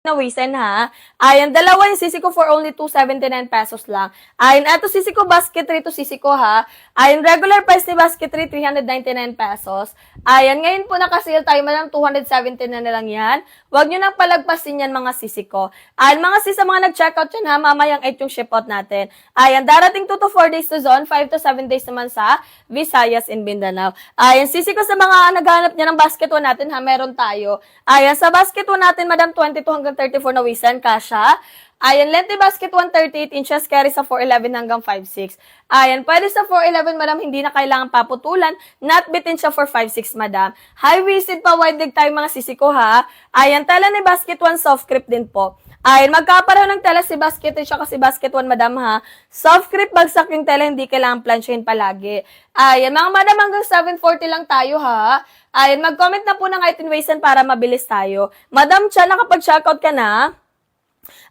na Wisen ha. Ayan, dalawa yung sisi ko for only 279 pesos lang. Ayan, eto sisi ko basket 3 to sisi ko ha. Ayan, regular price ni basket 3, 399 pesos. Ayan, ngayon po nakasale tayo madam, 217 na lang yan. Huwag nyo nang palagpasin yan mga sisi ko. Ayan, mga sis, sa mga nag-checkout yan ha, mamayang 8 yung ship out natin. Ayan, darating 2 to 4 days to zone, 5 to 7 days naman sa Visayas and Mindanao. Ayan, sisi ko sa mga naghahanap niya ng basket 1 natin ha, meron tayo. Ayan, sa basket 1 natin madam, 22 hanggang 34 na Wisen, kasha. Ayan, lengthy basket 138 inches, carry sa 411 hanggang 56. Ayan, pwede sa 411, madam, hindi na kailangan paputulan. Not bitin siya for 56, madam. High waisted pa, wide leg tayo mga sisi ko, ha. Ayan, tela ni basket 1, soft grip din po. Ayan, magkapareho ng tela si basket 2 siya kasi basket 1, madam, ha. Soft grip, bagsak yung tela, hindi kailangan plansyahin palagi. Ayan, mga madam, hanggang 740 lang tayo, ha. Ayan, mag-comment na po ng height and waist para mabilis tayo. Madam Cha, nakapag-checkout ka na?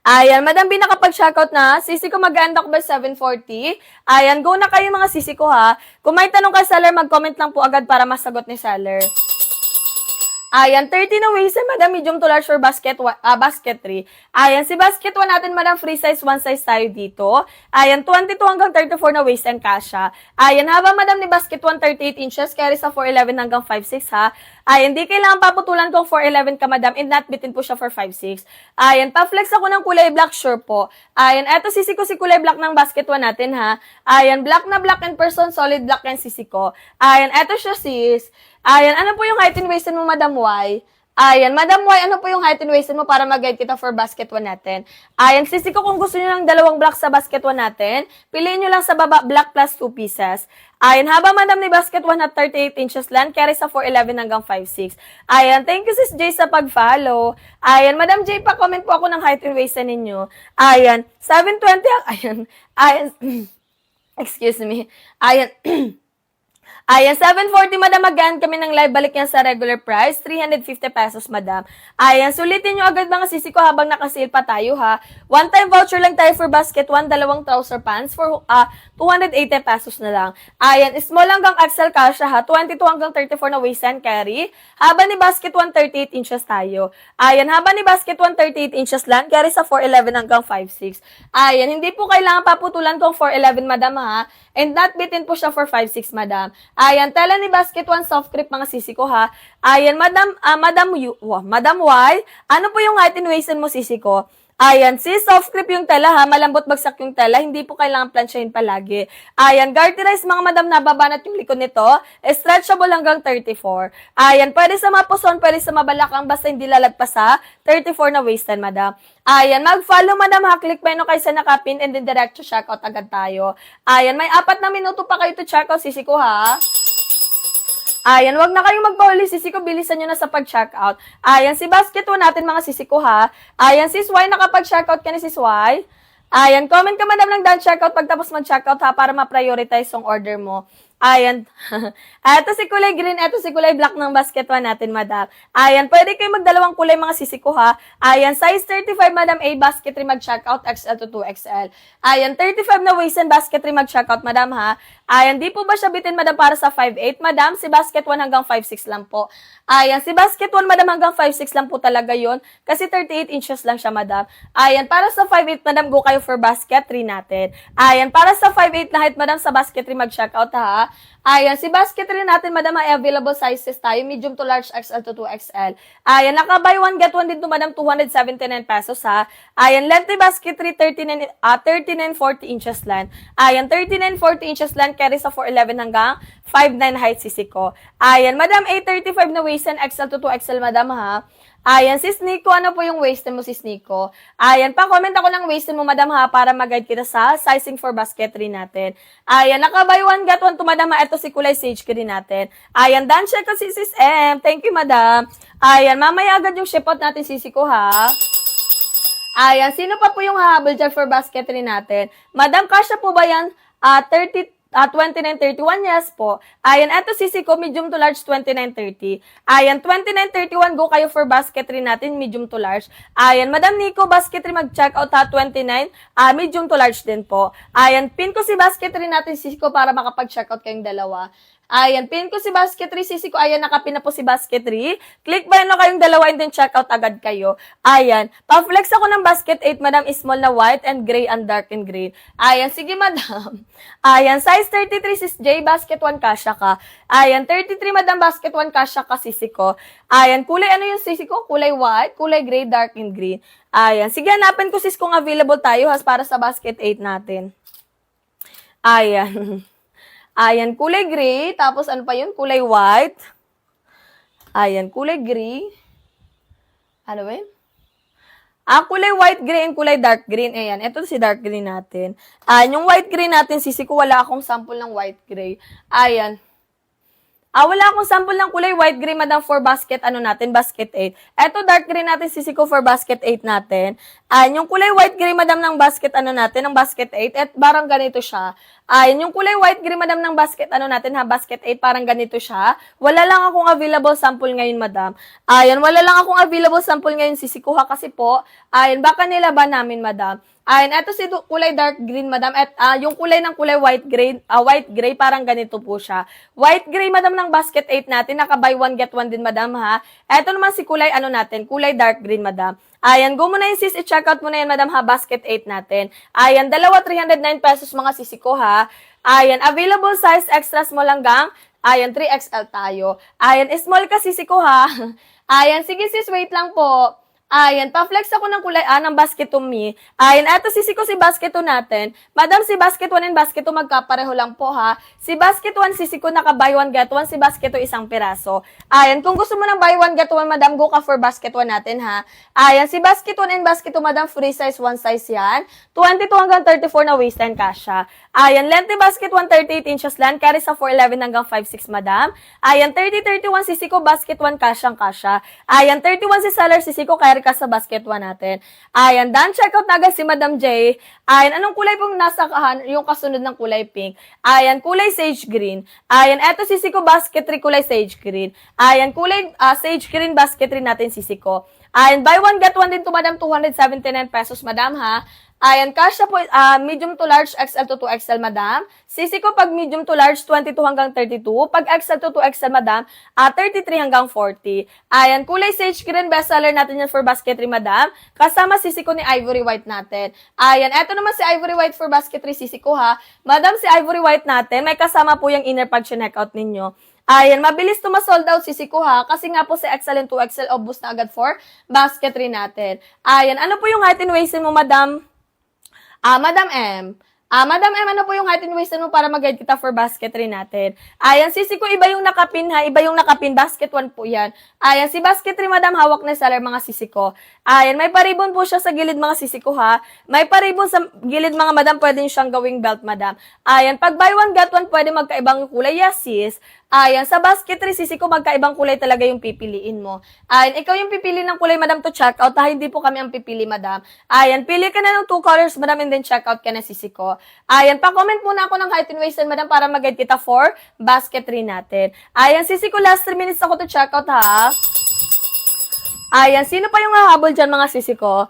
Ayan, madam, nakapag-checkout na. Sisi ko mag-end ako by 7:40. Ayan, go na kayo mga sisi ko ha. Kung may tanong ka seller, mag-comment lang po agad para masagot ni seller. Ayan, 30 na waist, madam, medium to large for basket 3. Ayan, si basket 1 natin, madam, free size, 1 size tayo dito. Ayan, 22 hanggang 34 na waist and kasha. Ayan, haba, madam, ni basket 1, 38 inches, carry sa 411 hanggang 56, ha. Ayan, di kailangan paputulan kung 411 ka, madam, and not bitin po siya for 56. Ayan, pa-flex ako ng kulay black, sure po. Ayan, eto sisi ko si kulay black ng basket 1 natin, ha. Ayan, black na black in person, solid black yan sisi ko. Ayan, eto siya sis. Ayan, ano po yung height and waist mo, Madam Y? Ayan, Madam Y, ano po yung height and waist mo para mag-guide kita for basket 1 natin? Ayan, sisi ko kung gusto nyo ng dalawang black sa basket 1 natin, piliin nyo lang sa baba, black plus 2 pieces. Ayan, haba madam ni basket 1 at 38 inches lang, carry sa 411 hanggang 56. Ayan, thank you sis Jay sa pag-follow. Ayan, Madam Jay, pa-comment po ako ng height and waist ninyo. Ayan, 720, ayan, excuse me. Ayan, Ayan, 740 madam, again kami ng live, balik yan sa regular price, 350 pesos madam. Ayan, sulitin nyo agad mga sisi ko habang nakasale pa tayo ha. One time voucher lang tayo for basket 1, dalawang trouser pants for 280 pesos na lang. Ayan, small hanggang XL kasha ha, 22 hanggang 34 na waist and carry. Haba ni basket 1, 38 inches tayo. Ayan, haba ni basket 1, 38 inches lang, carry sa 411 hanggang 56. Ayan, hindi po kailangan paputulan tong 411 madam ha. And not bitin po siya for 5'6", madam. Ayan, tela ni basket 1 soft grip mga sisi ko ha. Ayan, madam, Madam Y, ano po yung height and waist mo sisi ko? Ayan, sis, soft grip yung tela ha, malambot bagsak yung tela, hindi po kailangan plansyahin palagi. Ayan, garterize mga madam, nababanat yung likod nito, stretchable hanggang 34. Ayan, pwede sa mapuson, pwede sa mabalakang, basta hindi lalagpas sa 34 na waistan, madam. Ayan, mag-follow madam ha, click menu kayo sa nakapin and then direct to checkout agad tayo. Ayan, may 4 na minuto pa kayo to checkout, sisi ko ha. Ayan, wag na kayong magpahuli, sisi ko, bilisan nyo na sa pag-checkout. Ayan, si basket 1 natin mga sisi ko ha. Ayan, sis Y, nakapag-checkout ka ni sis Y. Ayan, comment ka madam ng done checkout pagtapos mag-checkout ha, para ma-prioritize yung order mo. Ayan, eto si kulay green, eto si kulay black ng basket 1 natin, madam. Ayan, pwede kayo magdalawang kulay mga sisi ko ha. Ayan, size 35, madam, A, basket 3 mag-checkout, XL to 2XL. Ayan, 35 na waist and basket 3 mag-checkout, madam ha. Ayan, di po ba siya bitin, madam, para sa 5'8", madam? Si basket 1 hanggang 5'6 lang po. Ayan, si basket 1, madam, hanggang 5'6 lang po talaga yon, kasi 38 inches lang siya, madam. Ayan, para sa 5'8", madam, go kayo for basket 3 natin. Ayan, para sa 5'8 na height, madam, sa basket 3 mag-checkout ha. Ayan, si basket rin natin, madam, ay available sizes tayo, medium to large, XL to 2XL. Ayan, naka-buy 1, get 1 din to, madam, 279 pesos, ha. Ayan, lengthy basket 3, 39-40 inches lang. Ayan, 39-40 inches lang, carry sa 411 hanggang 5'9 height sisi ko. Ayan, madam, A35 na waist and XL to 2XL, madam, ha. Ayan, sis Nico, ano po yung waist mo, sis Nico? Ayan, pa-comment ako ng waist mo, madam ha, para mag-guide kita sa sizing for basket 3 natin. Ayan, naka-buy 1, get 1 to, madam ha, ito si kulay sage green natin. Ayan, done check ko si sis M. Thank you, madam. Ayan, mamaya agad yung ship out natin, sisi ko ha. Ayan, sino pa po yung hahabol dyan for basket 3 natin? Madam, kasya po ba yan? 29.31, yes po. Ayan, eto sisi ko, medium to large, 29.30. Ayan, 29.31, go kayo for basket 3 natin, medium to large. Ayan, Madam Nico, basket 3 mag-check out ha, 29, medium to large din po. Ayan, pin ko si basket 3 natin, sisi ko, para makapag-check out kayong dalawa. Ayan, pin ko si basket 3, sisi ko. Ayan, nakapin na po si basket 3. Click ba yun na kayong dalawa and then check out agad kayo. Ayan, pa-flex ako ng basket 8, madam, small na white and gray and dark and green. Ayan, sige madam. Ayan, size 33 sis J, basket 1 kasya ka. Ayan, 33 madam, basket 1 kasya ka sisi ko. Ayan, kulay ano yung sisi ko? Kulay white, kulay gray, dark and green. Ayan, sige hanapin ko sis kung available tayo has para sa basket 8 natin. Ayan. Ayan, kulay gray. Tapos ano pa yun? Kulay white. Ayan, kulay gray. Ano ba yun? Kulay white gray and kulay dark green. Ayan, ito si dark green natin. Yung white gray natin, sisi ko, wala akong sample ng white gray. Ayan. Wala akong sample ng kulay white gray, madam, for basket, basket 8. Eto, dark green natin, sisi ko, for basket 8 natin. Yung kulay white gray, madam, ng basket, ng basket 8, at parang ganito siya. Yung kulay white gray, madam, ng basket, basket 8, parang ganito siya. Wala lang akong available sample ngayon, madam. Wala lang akong available sample ngayon, sisi ko, kasi po, baka nilaban namin, madam. Ito si kulay dark green, madam. At yung kulay ng kulay white gray, parang ganito po siya. White gray, madam, ng basket 8 natin. Naka buy one, get one din, madam, ha. Ito naman si kulay, kulay dark green, madam. Go mo na yung sis, i-check out mo na yan, madam, ha, basket 8 natin. Dalawa, 309 pesos, mga sisi ko, ha. Available size, extra small hanggang, 3XL tayo. Small ka, sisi ko, ha. Sige sis, wait lang po. Pa-flex ako ng kulay ng basket 2 me. Eto sisi ko si basket 2 natin. Madam, si basket 1 and basket 2 magkapareho lang po, ha. Si basket 1, sisi ko naka buy one get one, si basket 2 isang piraso. Kung gusto mo ng buy one get one, madam, go ka for basket 1 natin, ha. Si basket 1 and basket 2, madam, free size, one size yan. 22 hanggang 34 na waistline kasha. Length ni basket 1, 38 inches lang, carry sa 411 hanggang 56, madam. 30-31, sisi ko, basket 1 kasyang kasha. 31 si seller, sisi ko, carry ka sa basket 1 natin. Done, check out na agad si Madam J. Anong kulay pong nasa yung kasunod ng kulay pink? Kulay sage green. Eto sisi ko, basket 3, kulay sage green. Kulay sage green, basket 3 natin, sisi ko. Buy one, get one din to, madam, 279 pesos, madam, ha. Kasya po, medium to large, XL to 2XL, madam. Sisi ko, pag medium to large, 22 hanggang 32. Pag XL to 2XL, madam, 33 hanggang 40. Kulay sage green, bestseller natin yan for basket 3, madam. Kasama sisi ko ni Ivory White natin. Eto naman si Ivory White for basket 3, sisi ko, ha. Madam, si Ivory White natin, may kasama po yung inner pag check out ninyo. Mabilis to ma-sold out, sisi ko, ha, kasi nga po si XL and 2XL, obvious na agad for basket 3 natin. Ano po yung height and waist mo, madam? Madam M. Madam M, ano po yung height and waist mo para mag-guide kita for basket 3 natin? Sisi ko, iba yung nakapin, ha? Iba yung nakapin. Basket 1 po yan. Si basket 3, madam, hawak na seller, mga sisi ko. May paribon po siya sa gilid, mga sisi ko, ha? May paribon sa gilid, mga madam, pwede siyang gawing belt, madam. Pag buy one, get one, pwede magkaibang kulay. Yes, sis. Sa basket 3, sisi ko, magkaibang kulay talaga yung pipiliin mo. Ikaw yung pipili ng kulay, madam, to check out, ha? Hindi po kami ang pipili, madam. Pili ka na ng 2 colors, madam, and then check out ka na, sisi ko. Pa-comment muna ako ng height and waist, madam, para mag-guide kita for basket 3 natin. Sisi ko, last 3 minutes ako to check out, ha? Sino pa yung hahabol dyan, mga sisi ko?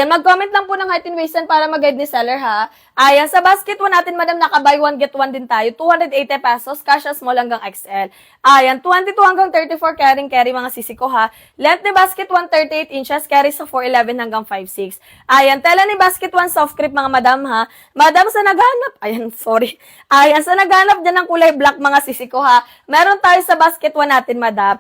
Mag-comment lang po ng height and waist para mag-guide ni seller, ha? Sa basket 1 natin, madam, naka-buy one, get one din tayo. 280 pesos, kasha small hanggang XL. 22 hanggang 34, carry, mga sisi ko, ha? Length ni basket 1, 38 inches, carry sa 411 hanggang 56. Tela ni basket 1, soft creep, mga madam, ha? Madam, sa naghanap, sa naghanap dyan ng kulay black, mga sisi ko, ha? Meron tayo sa basket 1 natin, madam.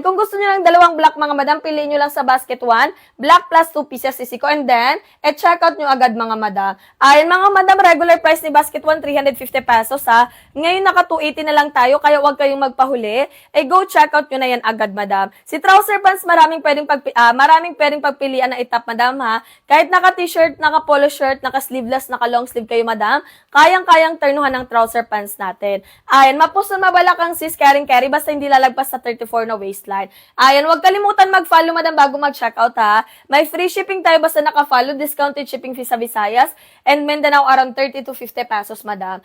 Kung gusto nyo ng dalawang black, mga madam, piliin nyo lang sa basket 1, black plus 2 pieces, sisi ko, and then, check out nyo agad, mga madam. Mga madam, regular price ni basket 1, 350 pesos, ha? Ngayon, naka 280 na lang tayo, kaya huwag kayong magpahuli. Go check out nyo na yan agad, madam. Si trouser pants, maraming pwedeng pagpilian na itap, madam, ha? Kahit naka t-shirt, naka polo shirt, naka sleeveless, naka long sleeve kayo, madam, kayang-kayang turnuhan ng trouser pants natin. Mapos na mabalakang sis, carry, basta hindi lalagpas sa 34 na waistline. Huwag kalimutan mag-follow, madam, bago mag-check out, ha? May free shipping tayo basta naka-follow, discounted shipping fee sa Visayas, and Mindanao around 30 to 50 pesos, madam.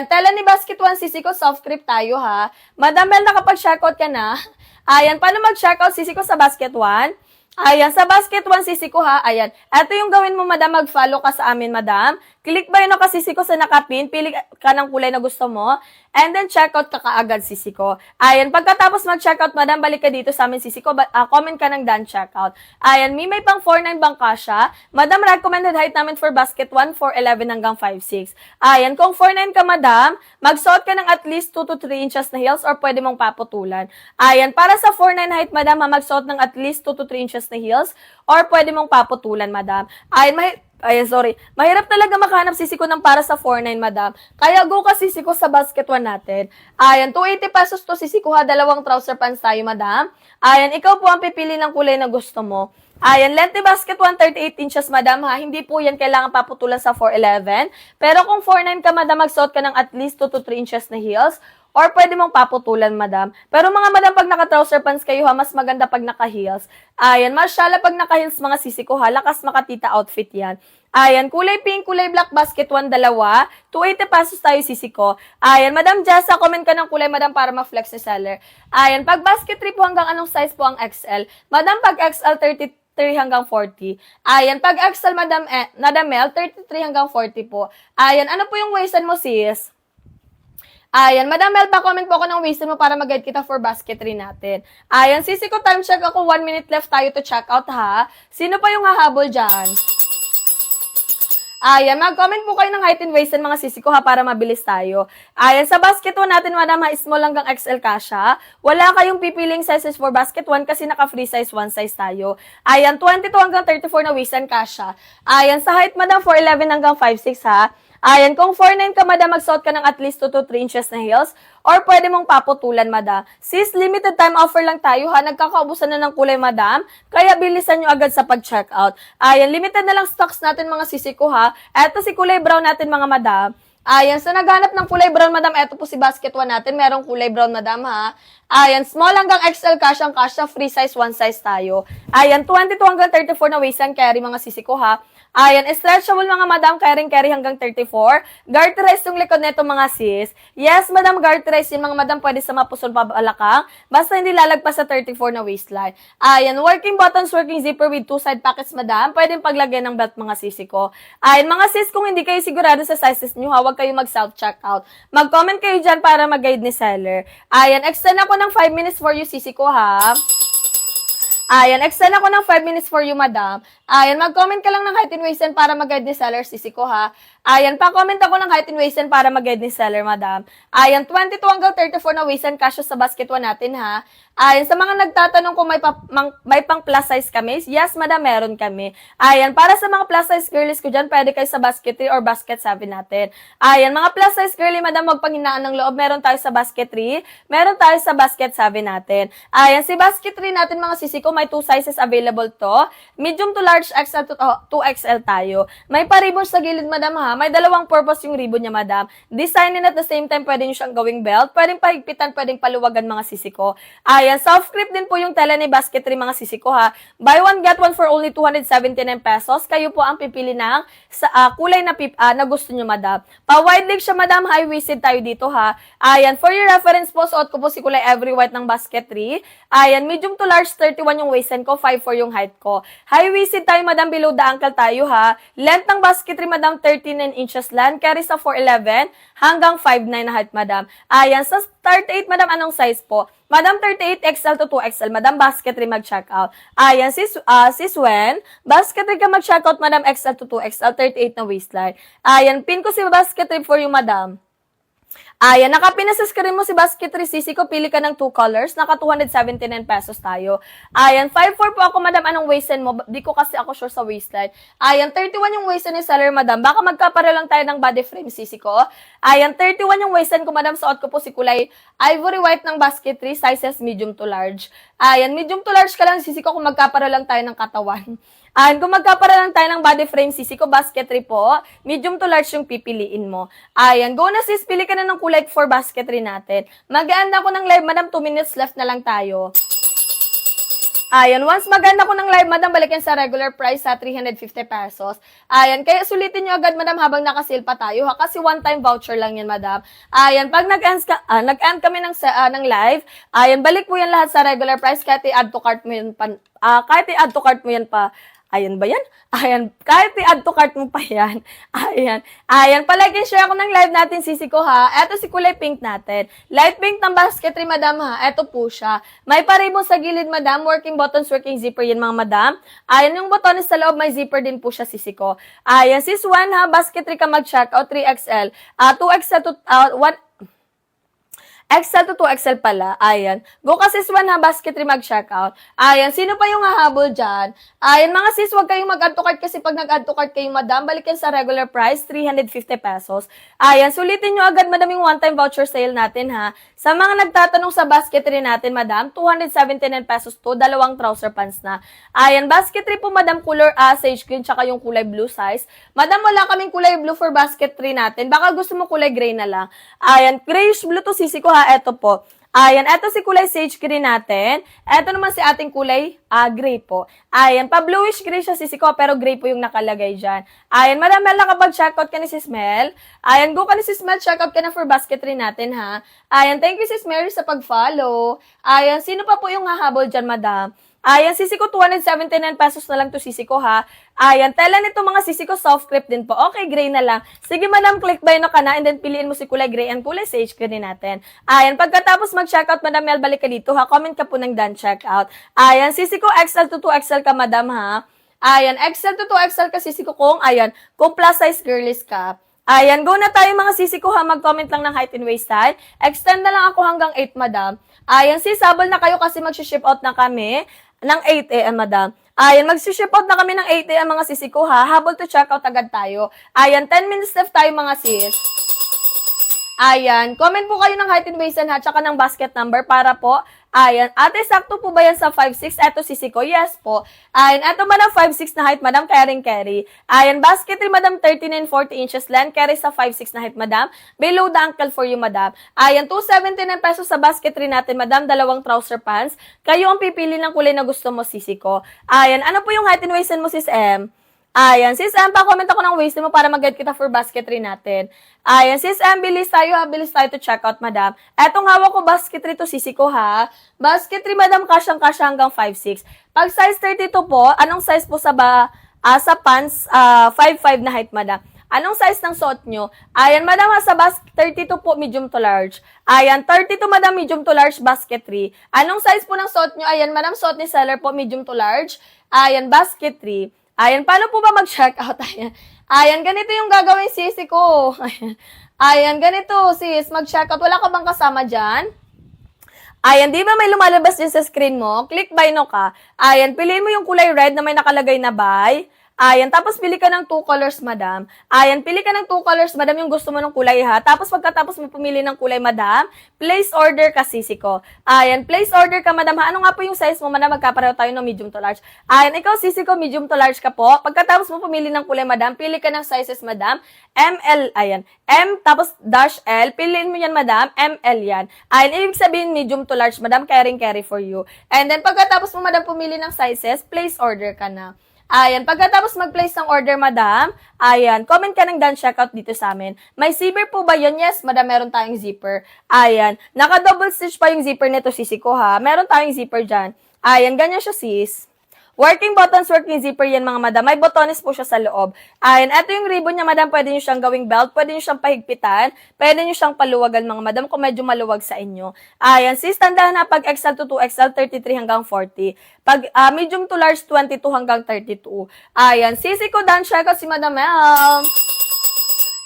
Tela ni basket 1, sisi ko, soft creep tayo, ha? Madam, nakapag-checkout ka na. Paano mag-checkout, sisi ko, sa basket 1? Sa basket 1, sisi ko, ha? Ito yung gawin mo, madam, mag-follow ka sa amin, madam. Click ba yun kasi sisi ko sa nakapin, pili ka ng kulay na gusto mo, and then checkout ka kaagad sisi ko. Ayan, pagkatapos mag-checkout, madam, balik ka dito sa amin sisi ko, comment ka ng done checkout. Ayan, may pang 4.9 bang kasha? Madam, recommended height namin for basket 1, 4.11 hanggang 5.6. Ayan, kung 4.9 ka, madam, magsuot ka ng at least 2 to 3 inches na heels or pwede mong paputulan. Ayan, para sa 4.9 height, madam, magsuot ng at least 2 to 3 inches na heels or pwede mong paputulan, madam. Mahirap talaga makahanap sisi ko ng para sa 4.9, madam. Kaya go ka sisi ko sa basket 1 natin. Ayan, 280 pesos to sisi ko ha, dalawang trouser pants tayo, madam. Ayan, ikaw po ang pipili ng kulay na gusto mo. Ayan, length basket 138 inches, madam, ha. Hindi po yan kailangan paputulan sa 411. Pero kung 4'9 ka, madam, magsuot ka ng at least 2 to 3 inches na heels. Or pwede mong paputulan, madam. Pero mga madam, pag naka-trouser pants kayo, ha, mas maganda pag naka-heels. Ayan, masyala pag naka-heels, mga sisi ko, ha. Lakas makatita outfit yan. Ayan, kulay pink, kulay black, basket 1, dalawa. 280 pesos tayo, sisi ko. Ayan, Madam Jessa, comment ka ng kulay, madam, para ma-flex ni seller. Ayan, pag basket 3 po, hanggang anong size po ang XL? Madam, pag XL, 33 hanggang 40. Ayan, pag XL, Madam Mel, 33 hanggang 40 po. Ayan, ano po yung waistan mo, sis? Ayan, Madam Mel, pa-comment po ako ng waistan mo para mag-guide kita for basket 3 natin. Ayan, sisi ko, time check ako, 1 minute left tayo to check out, ha? Sino pa yung hahabol dyan? Ayan, mag-comment po kayo ng height and waist mga sisi ko, ha, para mabilis tayo. Ayan, sa basket 1 natin, madam, small hanggang XL kasha. Wala kayong pipiling sizes for basket 1 kasi naka-free size 1 size tayo. Ayan, 22 hanggang 34 na waist and kasha. Ayan, sa height, madam, 4'11 hanggang 5'6, ha. Ayan, kung 4'9 ka, madam, magsuot ka ng at least 2 to 3 inches na heels or pwede mong paputulan, madam. Sis, limited time offer lang tayo, ha. Nagkakaubusan na ng kulay, madam. Kaya bilisan nyo agad sa pag-checkout. Ayan, limited na lang stocks natin, mga sisi ko, ha. Eto si kulay brown natin, mga madam. Ayan, sa naghanap ng kulay brown, madam, eto po si basket 1 natin. Merong kulay brown, madam, ha. Ayan, small hanggang XL kasha, free size, 1 size tayo. Ayan, 22 hanggang 34 na waist and carry, mga sisi ko, ha. Ayan, stretchable, mga madam, carry hanggang 34. Garterize yung likod nito, mga sis. Yes, madam, garterize yung mga madam, pwede sa mapusol pa balakang. Basta hindi lalagpas sa 34 na waistline. Ayan, working buttons, working zipper with 2 side pockets, madam. Pwede paglagyan ng belt, mga sisi ko. Ayan, mga sis, kung hindi kayo sigurado sa sizes nyo, huwag kayo mag-self-checkout. Mag-comment kayo dyan para mag-guide ni seller. Ayan, extend ako ng 5 minutes for you, sisi ko, ha. Ayan, extend ako ng 5 minutes for you, madam. Ayan, mag-comment ka lang ng height and waist para mag-guide ni seller, sisi ko, ha. Ayan, pa-comment ako ng height and waist para mag-guide ni seller, madam. Ayan, 22 hanggang 34 na waist kasya sa basket 1 natin, ha. Ayan, sa mga nagtatanong kung may pang plus size kami, yes, madam, meron kami. Ayan, para sa mga plus size girlies ko dyan, pwede kayo sa basket 3 or basket 7 natin. Ayan, mga plus size girly, madam, magpanghinaan ng loob. Meron tayo sa basket 3, meron tayo sa basket 7 natin. Ayan, si basket 3 natin, mga sisi ko, may 2 sizes available to. Medium to large, XL to 2XL tayo. May pa-ribbon sa gilid, madam, ha. May dalawang purpose yung ribbon niya, madam. Design and at the same time, pwede nyo siyang gawing belt. Pwedeng pahigpitan, pwedeng paluwagan, mga sisi ko. Ayan, soft grip din po yung tela ni basket 3, mga sisi ko, ha. Buy one, get one for only 279 pesos. Kayo po ang pipili ng kulay na gusto nyo, madam. Pa-wide leg siya, madam. High-waisted tayo dito, ha. Ayan, for your reference po, suot ko po si kulay every white ng basket 3. Ayan, medium to large, 31 yung waist ko, 5'4 yung height ko. High-waisted tayo, madam, below the ankle tayo, ha. Length ng basket 3, madam, 39 inches lang. Carry sa 4'11 hanggang 5'9 na height, madam. Ayan, sa 38, madam, anong size po? Madam, 38 XL to 2XL. Madam, basket 3 mag-checkout. Ayan, sis Wen, basket 3 ka mag-checkout, madam, XL to 2XL, 38 na waistline. Ayan, pin ko si basket 3 for you, madam. Ayan, nakapin na sa screen mo si basket 3, sisi ko, pili ka ng 2 colors, naka 279 pesos tayo. Ayan, 5'4 po ako, madam, anong waistline mo? Di ko kasi ako sure sa waistline. Ayan, 31 yung waistline ni seller, madam. Baka magkapare lang tayo ng body frame, sisi ko. Ayan, 31 yung waistline ko, madam. Suot ko po si kulay ivory white ng basket 3, sizes medium to large. Ayan, medium to large ka lang, sisi ko, kung magkapare lang tayo ng katawan. Ayan, kung magkapara lang tayo ng body frame, sisi ko, basket 3 po, medium to large yung pipiliin mo. Ayan, go na sis, pili ka na ng kulay for basket 3 natin. Mag-end ako ng live, madam, 2 minutes left na lang tayo. Ayan, once maganda ko ng live, madam, balikin sa regular price sa 350 pesos. Ayan, kaya sulitin nyo agad, madam, habang nakasale pa tayo, ha? Kasi one-time voucher lang yan, madam. Ayan, pag nag-end kami ng live, ayan, balik mo yan lahat sa regular price, kahit i-add to cart mo yan pa. Ayan ba yan? Ayan, kahit i-add to cart mo pa yan. Ayan. Ayan, palagi share ako ng live natin, sisi ko ha. Eto si kulay pink natin. Light pink ng basketry, madam ha. Eto po siya. May paribong sa gilid, madam. Working buttons, working zipper yan, mga madam. Ayan, yung butones sa loob, may zipper din po siya, sisi ko. Ayan, sis 1 ha, basketry ka mag-check out, 3XL. 2XL to, 1, XL to 2XL pala. Ayan. Go ka sis 1 ha, basketry mag-checkout. Ayan. Sino pa yung hahabol dyan? Ayan, mga sis, huwag kayong mag-add to cart kasi pag nag-add to cart kayo, madam, balikan sa regular price, 350 pesos. Ayan. Sulitin nyo agad, madam, yung one-time voucher sale natin, ha. Sa mga nagtatanong sa basketry natin, madam, 279 pesos to, dalawang trouser pants na. Ayan. Basketry po, madam, color sage green, tsaka yung kulay blue size. Madam, wala kaming kulay blue for basketry natin. Baka gusto mo kulay gray na lang. Ayan. Grayish blue to, sisi ko, ha. Eto po. Ayan, eto si kulay sage green natin. Eto naman si ating kulay gray po. Ayan, pa-bluish gray siya, sisi ko, pero gray po yung nakalagay dyan. Ayan, madam Mel, nakapag-checkout ka ni sis Mel. Ayan, go ka ni sis Mel, checkout ka na for basketry natin, ha. Ayan, thank you sis Mary sa pag-follow. Ayan, sino pa po yung hahabol dyan, madam? Ayan, sisi ko, 279 pesos na lang to, sisi ko, ha. Ayan, tela nito mga sisi ko, soft crepe din po. Okay, gray na lang. Sige, madam, click buy no ka na, and then piliin mo si kulay gray and kulay sage green natin. Ayan, pagkatapos mag-checkout, madam Mel, balik ka dito, ha. Comment ka po ng done checkout. Ayan, sisi ko, XL to 2XL ka, madam, ha. Ayan, XL to 2XL ka, sisi ko, kung plus size girlies ka. Ayan, go na tayo mga sisi ko ha, mag-comment lang ng height and waist style. Extend na lang ako hanggang 8, madam. Ayan, sis, habol na kayo kasi mag-ship out na kami ng 8 a.m., madam. Ayan, mag-ship out na kami ng 8 a.m., mga sisi ko ha. Habol to check out agad tayo. Ayan, 10 minutes left tayo, mga sis. Ayan, comment po kayo ng height and waist ha, tsaka ng basket number para po. Ayan, ate, sakto po ba yan sa 5'6"? Eto, sisi ko, yes po. Ayan, eto madam, 5'6" na height, madam, carry. Ayan, basketry, madam, 39 40 inches length, carry sa 5'6" na height, madam. Below the ankle for you, madam. Ayan, 279 pesos sa basketry natin, madam, dalawang trouser pants. Kayo ang pipili ng kulay na gusto mo, sisi ko. Ayan, ano po yung height and waist mo, sis M? Ayan, sis M, pa-comment ako ng waist mo para mag-get kita for basketry natin. Ayan, sis M, bilis tayo ha, bilis tayo to check out, madam. Etong hawak ko, basketry to, sisi ko ha. Basketry, madam, kasyang-kasya hanggang 5'6". Pag size 32 po, anong size po sa pants? 5'5" na height, madam. Anong size ng suot nyo? Ayan, madam, sa 32 po, medium to large. Ayan, 32, madam, medium to large, basketry. Anong size po ng suot nyo? Ayan, madam, suot ni seller po, medium to large. Ayan, basketry. Ayan, paano po ba mag-check out? Ayan, ganito yung gagawin, sisi ko. Ayan, ganito, sis, mag-check out. Wala ka bang kasama dyan? Ayan, di ba may lumalabas din sa screen mo? Click buy no ka. Ayan, piliin mo yung kulay red na may nakalagay na buy. Ayan, tapos pili ka ng 2 colors, madam. Ayan, pili ka ng 2 colors, madam, yung gusto mo ng kulay, ha. Tapos pagkatapos mo pumili ng kulay, madam, place order ka, sisi ko. Ayan, place order ka, madam, ha. Ano nga po yung size mo, madam? Magkapareho tayo ng medium to large. Ayan, ikaw, sisi ko, medium to large ka po. Pagkatapos mo pumili ng kulay, madam, pili ka ng sizes, madam. ML, ayan. M, tapos dash L. Piliin mo yan, madam. ML yan. Ayan, ibig sabihin, medium to large, madam. Carry for you. And then, pagkatapos mo, madam, pumili ng sizes, place order ka na. Ayan, pagkatapos mag-place ng order, madam, ayan, comment ka ng done checkout dito sa amin. May zipper po ba yun? Yes, madam, meron tayong zipper. Ayan, naka-double stitch pa yung zipper nito, sisi ko, ha. Meron tayong zipper dyan. Ayan, ganyan siya, sis. Working buttons, working zipper yan, mga madam. May botones po siya sa loob. Ayan, eto yung ribbon niya, madam. Pwede nyo siyang gawing belt. Pwede nyo siyang pahigpitan. Pwede nyo siyang paluwagan, mga madam, kung medyo maluwag sa inyo. Ayan, sis, tandaan na pag XL to 2XL, 33 hanggang 40. Pag medium to large, 22 hanggang 32. Ayan, sisi ko, done checkout si Madam Mel.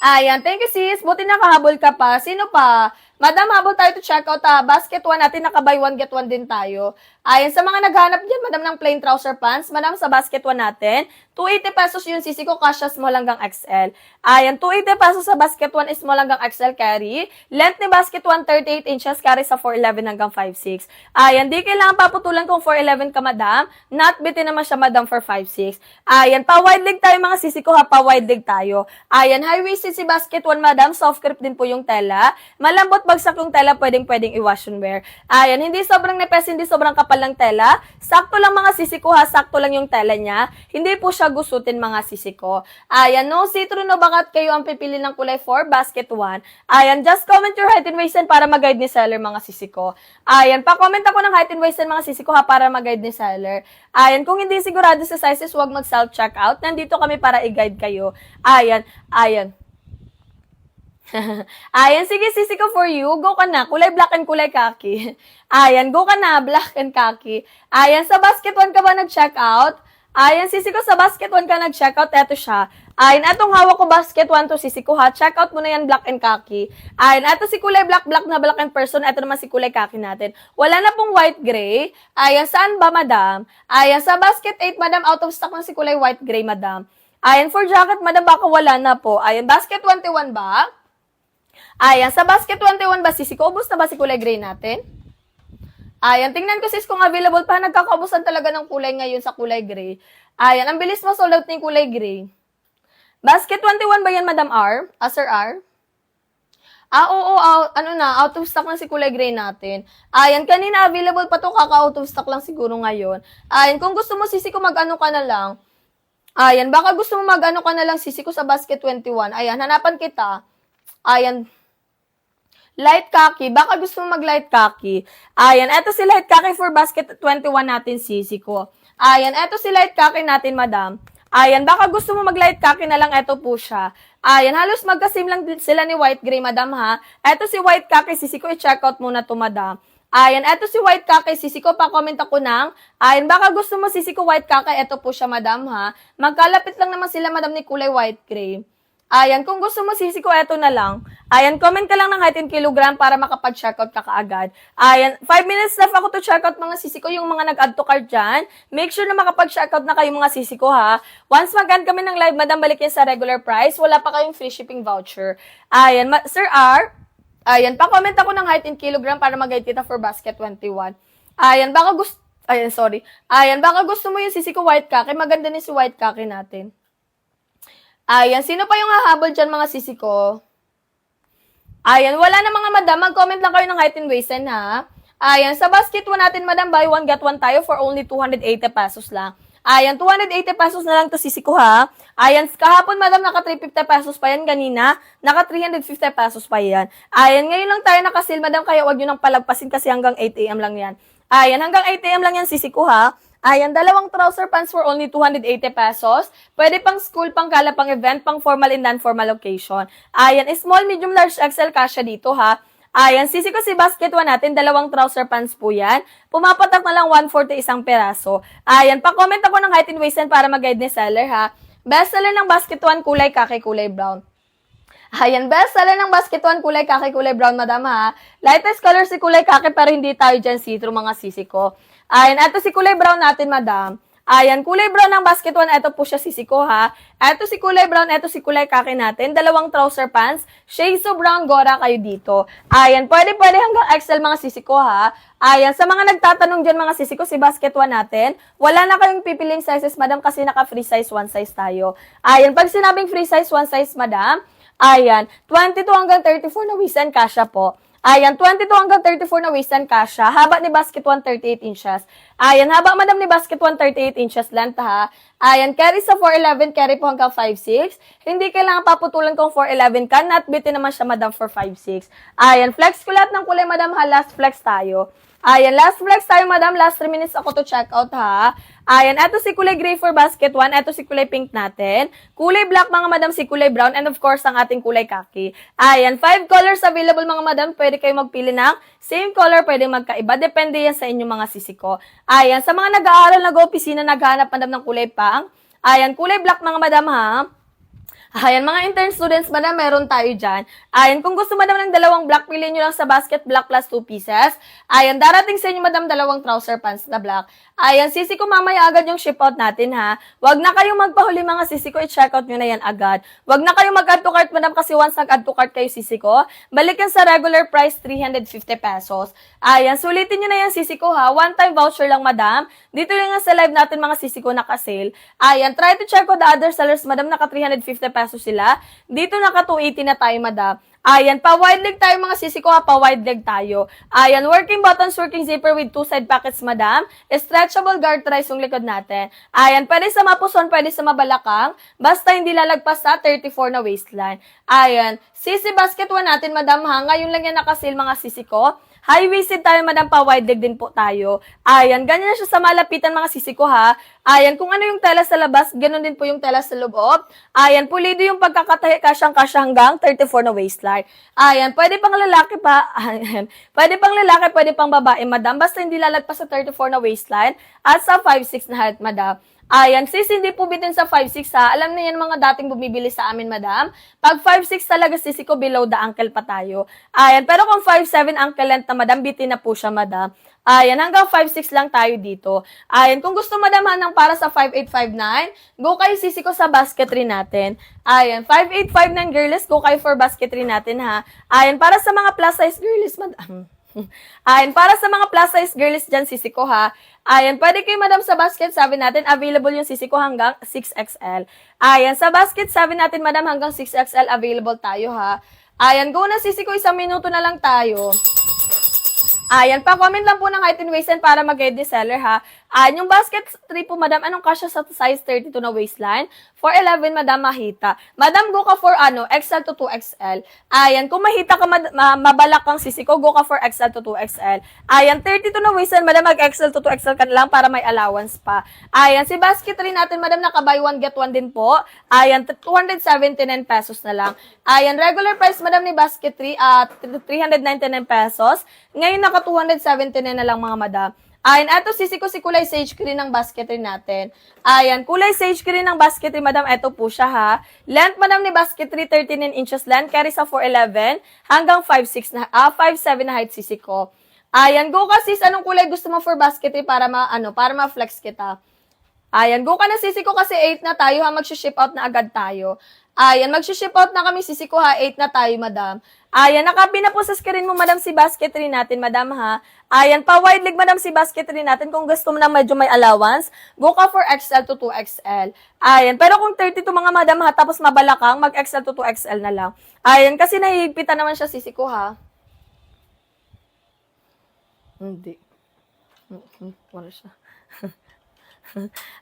Ayan, thank you, sis. Buti nakahabol ka pa. Sino pa? Madam, habol tayo to check out, basket 1 natin, naka-buy 1, get 1 din tayo. Ayan, sa mga naghanap dyan, madam, ng plain trouser pants, madam, sa basket 1 natin, 280 pesos yung sisi ko, kasya small hanggang XL. Ayan, 280 pesos sa basket 1 is small hanggang XL carry. Length ni basket 1, 38 inches, carry sa 411 hanggang 5'6". Ayan, di kailangan paputulan kung 411 ka, madam. Not bitin naman siya, madam, for 5'6". Ayan, pa-wide leg tayo, mga sisi ko, ha, pa-wide leg tayo. Ayan, high-waisted si basket 1, madam, soft crepe din po yung tela. Malambot bagsak yung tela, pwedeng i-wash and wear. Ayan, hindi sobrang nepes, hindi sobrang kapal kapal ng tela. Sakto lang mga sisi ko ha, sakto lang yung tela niya. Hindi po siya gusutin mga sisi ko. Ayan, no see-through na bakat kayo ang pipili ng kulay for basket 1. Ayan, just comment your height and waist para mag-guide ni seller mga sisi ko. Ayan, pa-comment ako ng height and waist mga sisi ko ha para mag-guide ni seller. Ayan, kung hindi sigurado sa sizes, huwag mag-self-checkout. Nandito kami para i-guide kayo. Ayan. Ayan, sige, sisi ko for you. Go ka na. Kulay black and kulay khaki. Ayan, go ka na. Black and khaki. Ayan, sa basket 1 ka ba nag-checkout? Ayan, sisi ko sa basket 1 ka nag-checkout. Eto siya. Ayan, etong hawak ko basket 1 to sisi ko ha. Checkout mo na yan black and khaki. Ayan, eto si kulay black na black and person. Eto naman si kulay khaki natin. Wala na pong white gray. Ayan, saan ba madam? Ayan, sa basket 8 madam, out of stock na si kulay white gray madam. Ayan, for jacket madam, baka wala na po. Ayan, basket 21 ba? Ayan, sa basket 21 ba sisi ko? Ubus na ba si kulay gray natin? Ayan, tingnan ko sis kung available pa. Nagkakaubusan talaga ng kulay ngayon sa kulay gray. Ayan, ang bilis mo sold out ng kulay gray. Basket 21 ba yan, Madam R? Sir R? Oo, out of stock na si kulay gray natin. Ayan, kanina available pa to, kaka-out of stock lang siguro ngayon. Ayan, kung gusto mo sisi ko mag-ano ka na lang. Ayan, baka gusto mo mag-ano ka na lang sisi ko sa basket 21. Ayan, hanapan kita. Ayan, light khaki. Baka gusto mo mag-light khaki. Ayan, eto si light khaki for basket 21 natin, sisi ko. Ayan, eto si light khaki natin, madam. Ayan, baka gusto mo mag-light khaki na lang, eto po siya. Ayan, halos magkasim lang sila ni white gray, madam ha. Eto si white khaki, sisi ko, i-check out muna to, madam. Ayan, eto si white khaki, sisi ko, pa-comment ako ng. Ayan, baka gusto mo sisi ko white khaki, eto po siya, madam ha. Magkalapit lang naman sila, madam, ni kulay white gray. Ayan, kung gusto mo sisi ko, eto na lang. Ayan, comment ka lang ng height in kilogram para makapag-checkout ka kaagad. Ayan, 5 minutes left ako to checkout mga sisi ko, yung mga nag-add to cart dyan. Make sure na makapag-checkout na kayo mga sisi ko ha. Once mag-end kami ng live, madam, balik yan sa regular price. Wala pa kayong free shipping voucher. Ayan, Sir R, ayan, pa-comment ako ng height in kilogram para mag-guide kita for basket 21. Ayan, baka gusto, Ayan, baka gusto mo yung sisi ko white khaki. Maganda ni si white khaki natin. Ayan, sino pa yung hahabol dyan mga sisi ko? Ayan, wala na mga madam. Mag-comment lang kayo ng height and waist ha. Ayan, sa basket 1 natin, madam, buy one, get one tayo for only 280 pesos lang. Ayan, 280 pesos na lang to sisi ko ha. Ayan, kahapon, madam, naka 350 pesos pa yan. Kanina, naka 350 pesos pa yan. Ayan, ngayon lang tayo naka-sale, madam, kaya wag nyo nang palagpasin kasi hanggang 8 AM lang yan. Ayan, hanggang 8 AM lang yan sisi ko ha. Ayan, dalawang trouser pants for only 280 pesos. Pwede pang school, pang gala, pang event, pang formal and non-formal occasion. Ayan, small, medium, large, XL, kasya dito ha. Ayan, sisi ko si basket 1 natin, dalawang trouser pants po yan. Pumapatak na lang 140 isang peraso. Ayan, pa-comment ako ng height and waist para mag-guide ni seller ha. Best seller ng basket 1, kulay khaki, kulay brown. Ayan, best seller ng basket 1, kulay khaki, kulay brown, madam ha. Lightest color si kulay khaki pero hindi tayo dyan see-through mga sisi ko. Ayan, eto si kulay brown natin, madam. Ayan, kulay brown ng basket 1, eto po siya sisi ko ha. Eto si kulay brown, eto si kulay khaki natin. Dalawang trouser pants, shades of brown, gora kayo dito. Ayan, pwede hanggang XL mga sisi ko ha. Ayan, sa mga nagtatanong dyan mga sisi ko, si basket 1 natin, wala na kayong pipiling sizes, madam, kasi naka free size 1 size tayo. Ayan, pag sinabing free size 1 size, madam, ayan, 22 hanggang 34 na waist and kasya po. Ayan, 22 hanggang 34 na waist and kasya. Haba ni basket 1, 38 inches. Ayan, haba madam ni basket 1, 38 inches length ha. Ayan, carry sa 4'11", carry po hanggang 5'6". Hindi kailangan paputulan kung 4'11 ka. Not bitin naman siya madam for 5'6". Ayan, flex ko lahat ng kulay madam ha. Last flex tayo. Ayan, last flex tayo, madam. Last 3 minutes ako to check out, ha. Ayan, eto si kulay gray for basket 1. Eto si kulay pink natin. Kulay black, mga madam, si kulay brown. And of course, ang ating kulay khaki. Ayan, 5 colors available, mga madam. Pwede kayo magpili ng same color. Pwede magkaiba. Depende yan sa inyong mga sisiko. Ayan, sa mga nag-aaral, nag-opisina, naghahanap, madam, ng kulay pang. Ayan, kulay black, mga madam, ha. Ayan, mga intern students, madam, meron tayo dyan. Ayan, kung gusto madam ng dalawang black, piliin nyo lang sa basket black plus 2 pieces. Ayan, darating sa inyo, madam, dalawang trouser pants na black. Ayan, sisi ko mamaya agad yung ship out natin, ha. Huwag na kayong magpahuli, mga sisi ko, i-check out nyo na yan agad. Huwag na kayong mag-add to cart, madam, kasi once nag-add to cart kayo, sisi ko, balikan sa regular price, 350 pesos. Ayan, sulitin nyo na yan, sisi ko, ha. One-time voucher lang, madam. Dito lang nga sa live natin, mga sisi ko, naka-sale. Ayan, try to check out the other sellers, madam, naka 350 pesos pesos sila. Dito naka 280 na tayo, madam. Ayan, pa-wide leg tayo mga sisi ko ha, pa-wide leg tayo. Ayan, working buttons, working zipper with 2 side pockets, madam. Stretchable garterize yung likod natin. Ayan, pwede sa mapuson, pwede sa mabalakang, basta hindi lalagpas sa 34 na waistline. Ayan, sisi basket 1 natin, madam ha, ngayon lang yan nakasil mga sisi ko. High-waisted tayo, madam, pa-wide leg din po tayo. Ayan, ganyan na siya sa malapitan mga sisi ko ha. Ayan, kung ano yung tela sa labas, ganun din po yung tela sa loob. Ayan, pulido yung pagkakatahi, kasyang-kasya hanggang 34 na waistline. Ayan, pwede pang lalaki pa. Ayan, pwede pang lalaki, pwede pang babae, madam. Basta hindi lalagpas sa 34 na waistline at sa 5'6 na height, madam. Ayan, sis, hindi po bitin sa 5'6 ha. Alam na yan mga dating bumibili sa amin, madam. Pag 5'6 talaga, sisi ko, below the ankle pa tayo. Ayan, pero kung 5'7 ankle length na, madam, bitin na po siya, madam. Ayan, hanggang 5'6 lang tayo dito. Ayan, kung gusto, madam, ng para sa 5'8", 5'9", go kayo, sisi ko, sa basketry natin. Ayan, 5'8", 5'9", girlies, go kayo for basketry natin, ha. Ayan, para sa mga plus size girlies, madam. Ayan, para sa mga plus size girlies dyan, sisi ko ha. Ayan, pwede kayo, madam, sa basket, sabi natin, available yung sisi ko hanggang 6XL. Ayan, sa basket, sabi natin, madam, hanggang 6XL available tayo ha. Ayan, go na, sisi ko, 1 minuto na lang tayo. Ayan, pa-comment lang po ng height and waist para mag-guide the seller ha. Ayan, yung basket 3 po, madam, anong kasya sa size 32 na waistline? For 11, madam, mahita. Madam, go ka for XL to 2XL. Ayan, kung mahita ka, mabalak kang sisi ko, go ka for XL to 2XL. Ayan, 32 na waistline, madam, mag-XL to 2XL ka na lang para may allowance pa. Ayan, si basket 3 natin, madam, naka-buy 1, get 1 din po. Ayan, 279 pesos na lang. Ayan, regular price, madam, ni basket 3, 399 pesos. Ngayon, naka 279 na lang, mga madam. Ayan, eto sisi ko si kulay sage green ng basketry natin. Ayan, kulay sage green ng basketry, madam, eto po siya ha. Length, madam, ni basketry, 39 inches length, carry sa 4'11", hanggang 5'6 na, 5'7 na height sisi ko. Ayan, go ka sis, anong kulay gusto mo for basketry para ma-flex kita? Ayan, go ka na sisi ko kasi 8 na tayo ha, mag-ship out na agad tayo. Ayan, mag-ship out na kami sisi ko ha, 8 na tayo, madam. Ayan, nakapi na po sa screen mo, madam, si basketry natin, madam ha. Ayan, pa-wide leg, madam, si basketry natin. Kung gusto mo na medyo may allowance, go ka for XL to 2XL. Ayan, pero kung 32 mga madam ha, tapos mabalakang, mag-XL to 2XL na lang. Ayan, kasi nahihigpitan naman siya sisi ko ha. Hindi. Wala siya.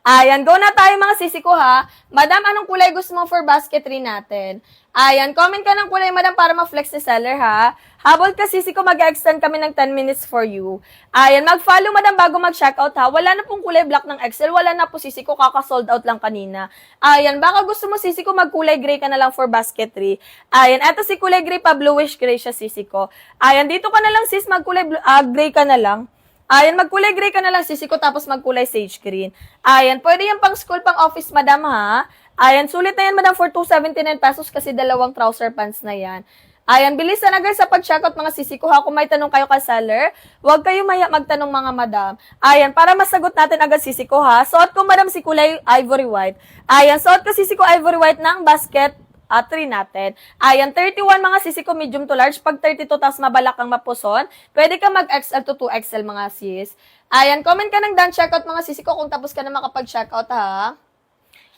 Ayan, go na tayo mga sisi ko ha. Madam, anong kulay gusto mo for basketry natin? Ayan, comment ka ng kulay, madam, para ma-flex ni seller ha. Habol ka sisi ko, mag-extend kami ng 10 minutes for you. Ayan, mag-follow, madam, bago mag-checkout ha. Wala na pong kulay black ng Excel. Wala na po sisi ko, kaka-sold out lang kanina. Ayan, baka gusto mo sisi ko, mag-kulay gray ka na lang for basketry. Ayan, eto si kulay gray pa, bluish gray siya sisi ko. Ayan, dito ka na lang sis, mag-kulay gray ka na lang. Ayan, magkulay gray ka na lang, sisi ko, tapos magkulay sage green. Ayan, pwede yan pang school, pang office, madam, ha? Ayan, sulit na yan, madam, for 279 pesos kasi dalawang trouser pants na yan. Ayan, bilisan agad sa pag-checkout, mga sisi ko, ha? Kung may tanong kayo ka seller, huwag kayo maya magtanong, mga madam. Ayan, para masagot natin agad, sisi ko, ha? Suot ko, madam, si kulay ivory white. Ayan, suot ko, sisi ko, ivory white ng basket 3 natin. Ayan, 31 mga sisi ko, medium to large. Pag 32, tapos mabalak kang mapuson, pwede ka mag-XL to 2XL mga sis. Ayan, comment ka ng done checkout mga sisi ko kung tapos ka na makapag-checkout ha.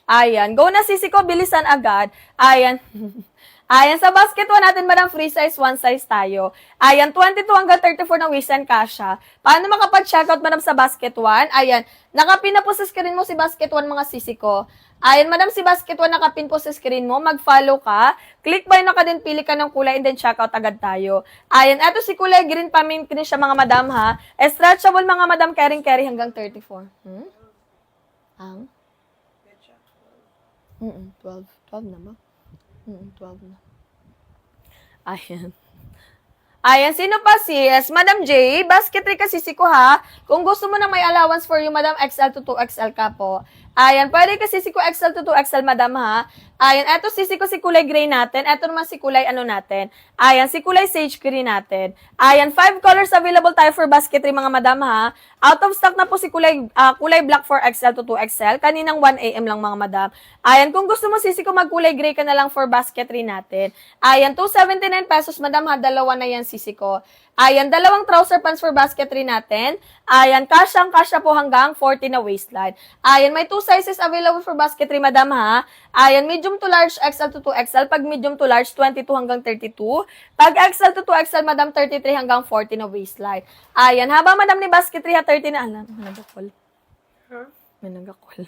Ayan, go na sisi ko, bilisan agad. Ayan. Ayan, sa basket 1 natin, madam, free size, 1 size tayo. Ayan, 22 hanggang 34 ng waist and kasha. Paano makapag-checkout, madam, sa basket 1? Ayan, nakapin na po sa screen mo si basket 1, mga sisi ko. Ayan, madam, si basket 1, nakapin po sa screen mo. Mag-follow ka. Click buy na ka din, pili ka ng kulay, and then checkout agad tayo. Ayan, eto si kulay green, paminkin siya, mga madam, ha. Stretchable, mga madam, carry hanggang 34. Ang? 12. 12 na ba? 12 na. Ayan. Ayan, sino pa sis? Madam J, basketry kasi sisi ko ha. Kung gusto mo na may allowance for you, madam, XL to 2XL ka po. Ayan, pwede kasi sisi ko XL to 2XL, madam ha. Ayan, eto sisi ko si kulay gray natin. Eto naman si kulay natin. Ayan, si kulay sage green natin. Ayan, 5 colors available tayo for basketry, mga madam ha. Out of stock na po si kulay black for XL to 2XL. Kaninang 1 AM lang, mga madam. Ayan, kung gusto mo sisi ko magkulay gray ka na lang for basketry natin. Ayan, 279 pesos, madam ha. Dalawa na yan sisi ko. Ayan, dalawang trouser pants for basketry natin. Ayan, kasya po hanggang 40 na waistline. Ayan, may 2 sizes available for basketry, madam, ha. Ayan, medium to large, XL to 2XL. Pag medium to large, 22 hanggang 32. Pag XL to 2XL, madam, 33 hanggang 40 na waistline. Ayan, haba, madam, ni basketry, ha, 30 na. Alam, may nagakol. Huh? May nagakol.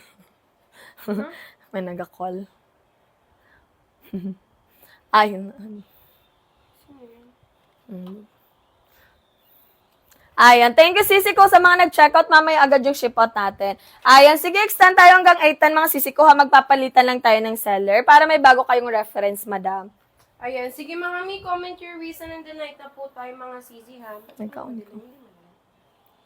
Huh? May nagakol. Ayun. Ayan, thank you Sisi ko sa mga nag-checkout. Mamaya agad yung ship out natin. Ayan, sige, extend tayo hanggang 8:10 mga Sisi ko ha. Magpapalitan lang tayo ng seller para may bago kayong reference, madam. Ayan, sige mga mi, comment your reason and then night na po tayo mga sisi ha.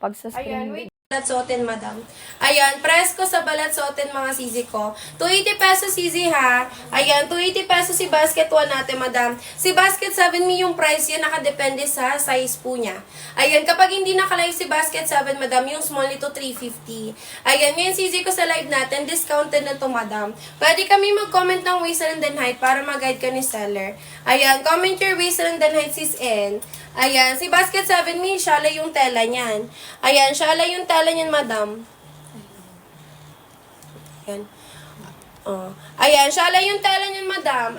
Pag sa Ayan, screen. wait. Balat suotin, madam. Ayan, press ko sa balat suotin mga sisi ko. 280 pesos sisi ha. Ayan, 280 pesos si basket 1 natin, madam. Si basket 7 mi yung price yan, nakadepende sa size po niya. Ayan, kapag hindi nakalive si basket 7, madam, yung small nito 350. Ayan, ngayon sisi ko sa live natin, discounted na to, madam. Pwede kami mag-comment ng waist and then height para mag-guide ka ni seller. Ayan, comment your waist and then height, sis N. Ayan, si basket 7 mi, shala yung tela niyan. Ayan, shala yung tela niyan, madam. Ayan. Ayan, shala yung tela niyan, madam.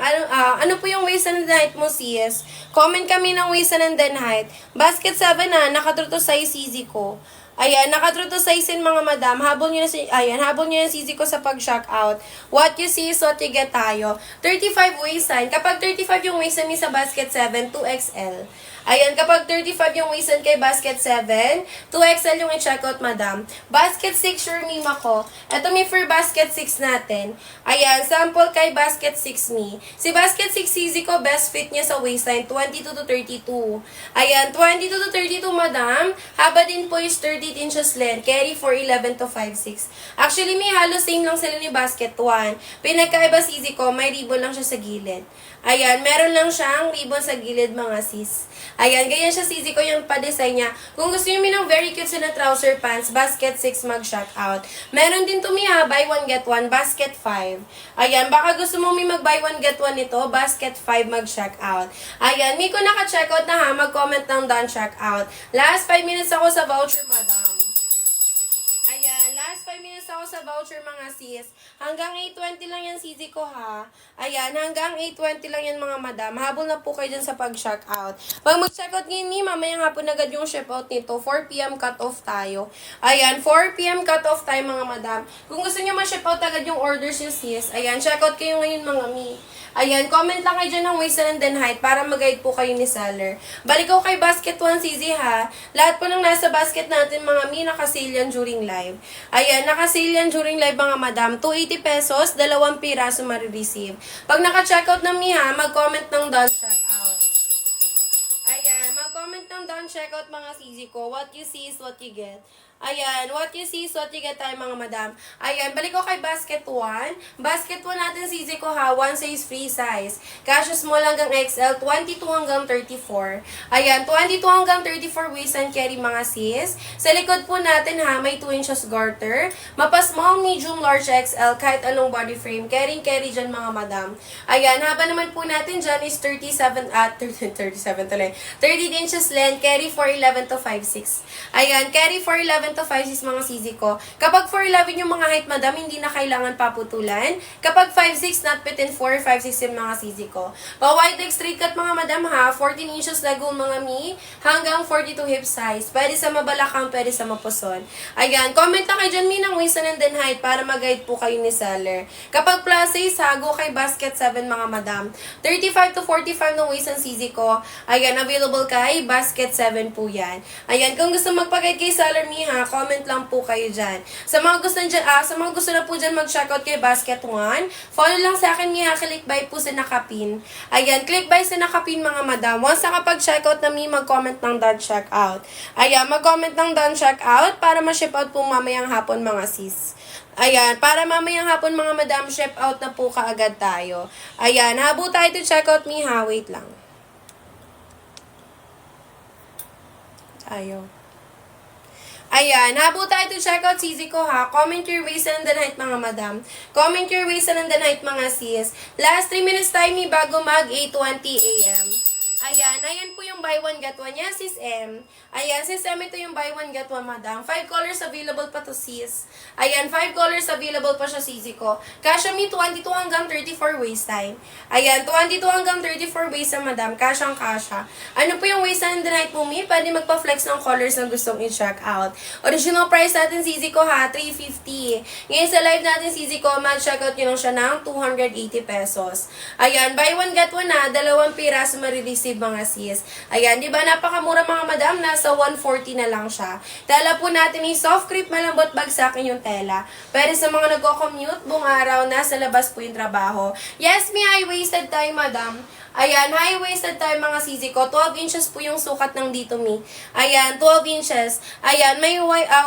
Ano po yung waist and height mo, sis? Comment kami ng waist and height. Basket 7 na, nakatrue to size easy ko. Ayan, nakatrue to size in mga madam. Habol nyo na habol nyo yung sisi ko sa pag-shock out. What you see is what you get tayo. 35 waistline. Kapag 35 yung waistline sa basket 7, 2XL. Ayan, kapag 35 yung waistline kay basket 7, 2XL yung i-checkout, madam. Basket 6, sure meme ako. Ito mi for basket 6 natin. Ayan, sample kay basket 6 mi. Si basket 6 easy ko, best fit niya sa waistline, 22 to 32. Ayan, 22 to 32, madam. Haba din po is 30 inches length. Carry for 11 to 5'6". Actually, may halos same lang sila ni basket 1. Pinagkaiba si easy ko, may ribbon lang siya sa gilid. Ayan, meron lang siyang ribbon sa gilid, mga sis. Ayan, ganyan siya sisi ko yung pa-design niya. Kung gusto niyo ng very cute na trouser pants, basket 6 mag-shock out. Meron din to ha, buy one get one, basket 5. Ayan, baka gusto mo mag-buy one get one nito, basket 5 mag-shock out. Ayan, Miko naka-check out na ha, mag-comment ng done check out. Last 5 minutes ako sa voucher, madam. Ayan, last 5 minutes ako sa voucher, mga sis. Hanggang 8:20 lang yan, sisi ko ha. Ayan, hanggang 8:20 lang yan, mga madam. Habol na po kayo dyan sa pag-check out. Pag mag-check out ngayon, mamaya nga po agad yung ship out nito. 4 p.m. cut-off tayo. Ayan, 4 p.m. cut-off tayo, mga madam. Kung gusto nyo ma-ship out agad yung orders nyo, sis, ayan, check out kayo ngayon, mga mi. Ayan, comment lang kayo dyan ng waist and then height para mag-guide po kayo ni seller. Balik ko kay basket 1 CZ ha. Lahat po ng nasa basket natin, mga mi, naka-sale yan during live. Ayan, naka-sale yan during live, mga madam. 280 pesos, 2 piraso marireceive. Pag naka-checkout na mi ha, mag-comment ng done checkout. Ayan, mag-comment ng done checkout, mga CZ ko. What you see is what you get. Ayan, what you see is what you get tayo, mga madam. Ayan, balik ko kay basket 1. Basket 1 natin, sisi ko ha, 1 size free size. Kasya small hanggang XL, 22 hanggang 34. Ayan, 22 hanggang 34 waist and carry, mga sis. Sa likod po natin ha, may 2 inches garter. Mapa small, medium, large, XL, kahit anong body frame. Carry dyan, mga madam. Ayan, haba naman po natin dyan is 37 tuloy. 30 inches length, carry for 11 to 5'6". Ayan, carry for 11 to 5'6", mga sisi ko. Kapag 4'11 yung mga height, madam, hindi na kailangan paputulan. Kapag 5'6", not within 4, 5'6" yung mga sisi ko. Pa-wide leg straight cut, mga madam ha, 14 inches lagoon, mga mi, hanggang 42 hip size. Pwede sa mabalakang, pwede sa mapuson. Ayan, comment lang kayo dyan, mi, ng waist and then height para mag-guide po kayo ni seller. Kapag plus size, hago kay basket 7, mga madam. 35 to 45 ng waist and sisi ko. Ayan, available kay basket 7 po yan. Ayan, kung gusto magpag-guide kay seller, mi ha, comment lang po kayo dyan. Sa mga gusto na po dyan mag-checkout kay basket 1, follow lang sa akin, mi ha, click buy po sa nakapin. Ayan, click buy sa nakapin, mga madam. Once nakapag-checkout na, mi, mag-comment ng done checkout. Ayan, mag-comment ng done checkout para ma-ship out po mamayang hapon, mga sis. Ayan, para mamayang hapon, mga madam, ship out na po kaagad tayo. Ayan, habo tayo to checkout, mi ha, wait lang. Ayan, habo tayo to check out sisi ko ha. Comment your waist and the height, mga madam. Comment your waist and the height, mga sis. Last 3 minutes time bago mag 8:20 a.m. Ayan po yung buy one get one. Yan, sis M. Ayan, sis M, ito yung buy one get one, madam. 5 colors available pa to, sis. Ayan, 5 colors available pa siya, sisi ko. Kasha me 22 hanggang 34 waist time. Ayan, 22 hanggang 34 waist na, madam. Kasyang kasha. Ano po yung waist and the night po, mi? Pwede magpa-flex ng colors na gustong i-check out. Original price natin, sisi ko, ha? 350. Ngayon sa live natin, sisi ko, mag-check out nyo lang siya ng 280 pesos. Ayan, buy one get one na. 2 piraso marireceive mga sis. Ayan, di ba napakamura mga madam? Nasa 140 na lang siya. Tela po natin yung soft crepe, malambot bagsakin yung tela. Pero sa mga nagko-commute, buong araw, nasa labas po yung trabaho. Yes, may high-waisted tayo, madam. Ayan, high-waisted tayo mga sisi ko. 12 inches po yung sukat ng dito, mi. Ayan, 12 inches. Ayan, may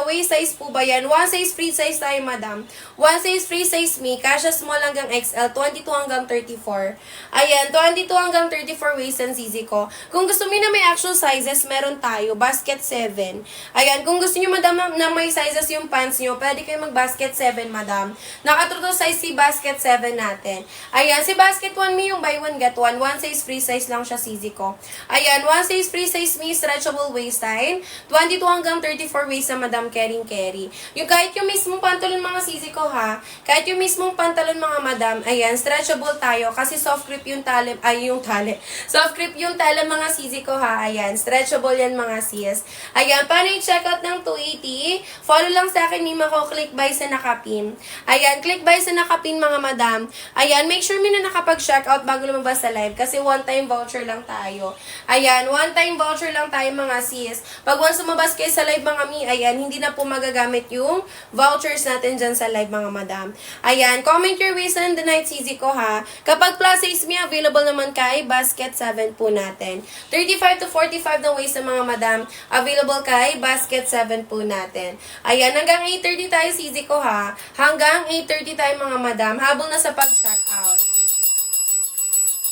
waist size po ba yan? 1 size free size tayo, madam. 1 size free size, mi. Kasha small hanggang XL, 22 hanggang 34. Ayan, 22 hanggang 34 waist ang sisi ko. Kung gusto mo na may actual sizes, meron tayo. Basket 7. Ayan, kung gusto niyo, madam, na may sizes yung pants niyo, pwede kayo mag-basket 7, madam. Nakatuto size si basket 7 natin. Ayan, si basket 1, mi, yung buy one get one. 1 size free size lang siya, sisi ko. Ayan, 1 size free size, mi, stretchable waist time. 22 hanggang 34 waist na, madam, carry. Yung kahit yung mismong pantalon, mga sisi ko, ha. Kahit yung mismong pantalon, mga madam, ayan, stretchable tayo kasi soft grip yung tali, soft grip yung tala, mga sisi ko, ha. Ayan, stretchable yan, mga sis. Ayan, paano i-check out ng 280? Follow lang sa akin, mima ko, click buy sa nakapin. Ayan, click buy sa nakapin, mga madam. Ayan, make sure mi na nakapag-check out bago lumabas sa live kasi one-time voucher lang tayo. Ayan, one-time voucher lang tayo, mga sis. Pag once lumabas kayo sa live, mga mi, ayan, hindi na po magagamit yung vouchers natin dyan sa live, mga madam. Ayan, comment your waist and the night, sisi ko, ha. Kapag plus size mi, available naman kay basket 7 po natin. 35 to 45 na waist ng mga madam, available kay basket 7 po natin. Ayan, hanggang 8:30 tayo, sisi ko, ha. Hanggang 8:30 tayo, mga madam, habol na sa pag-check out.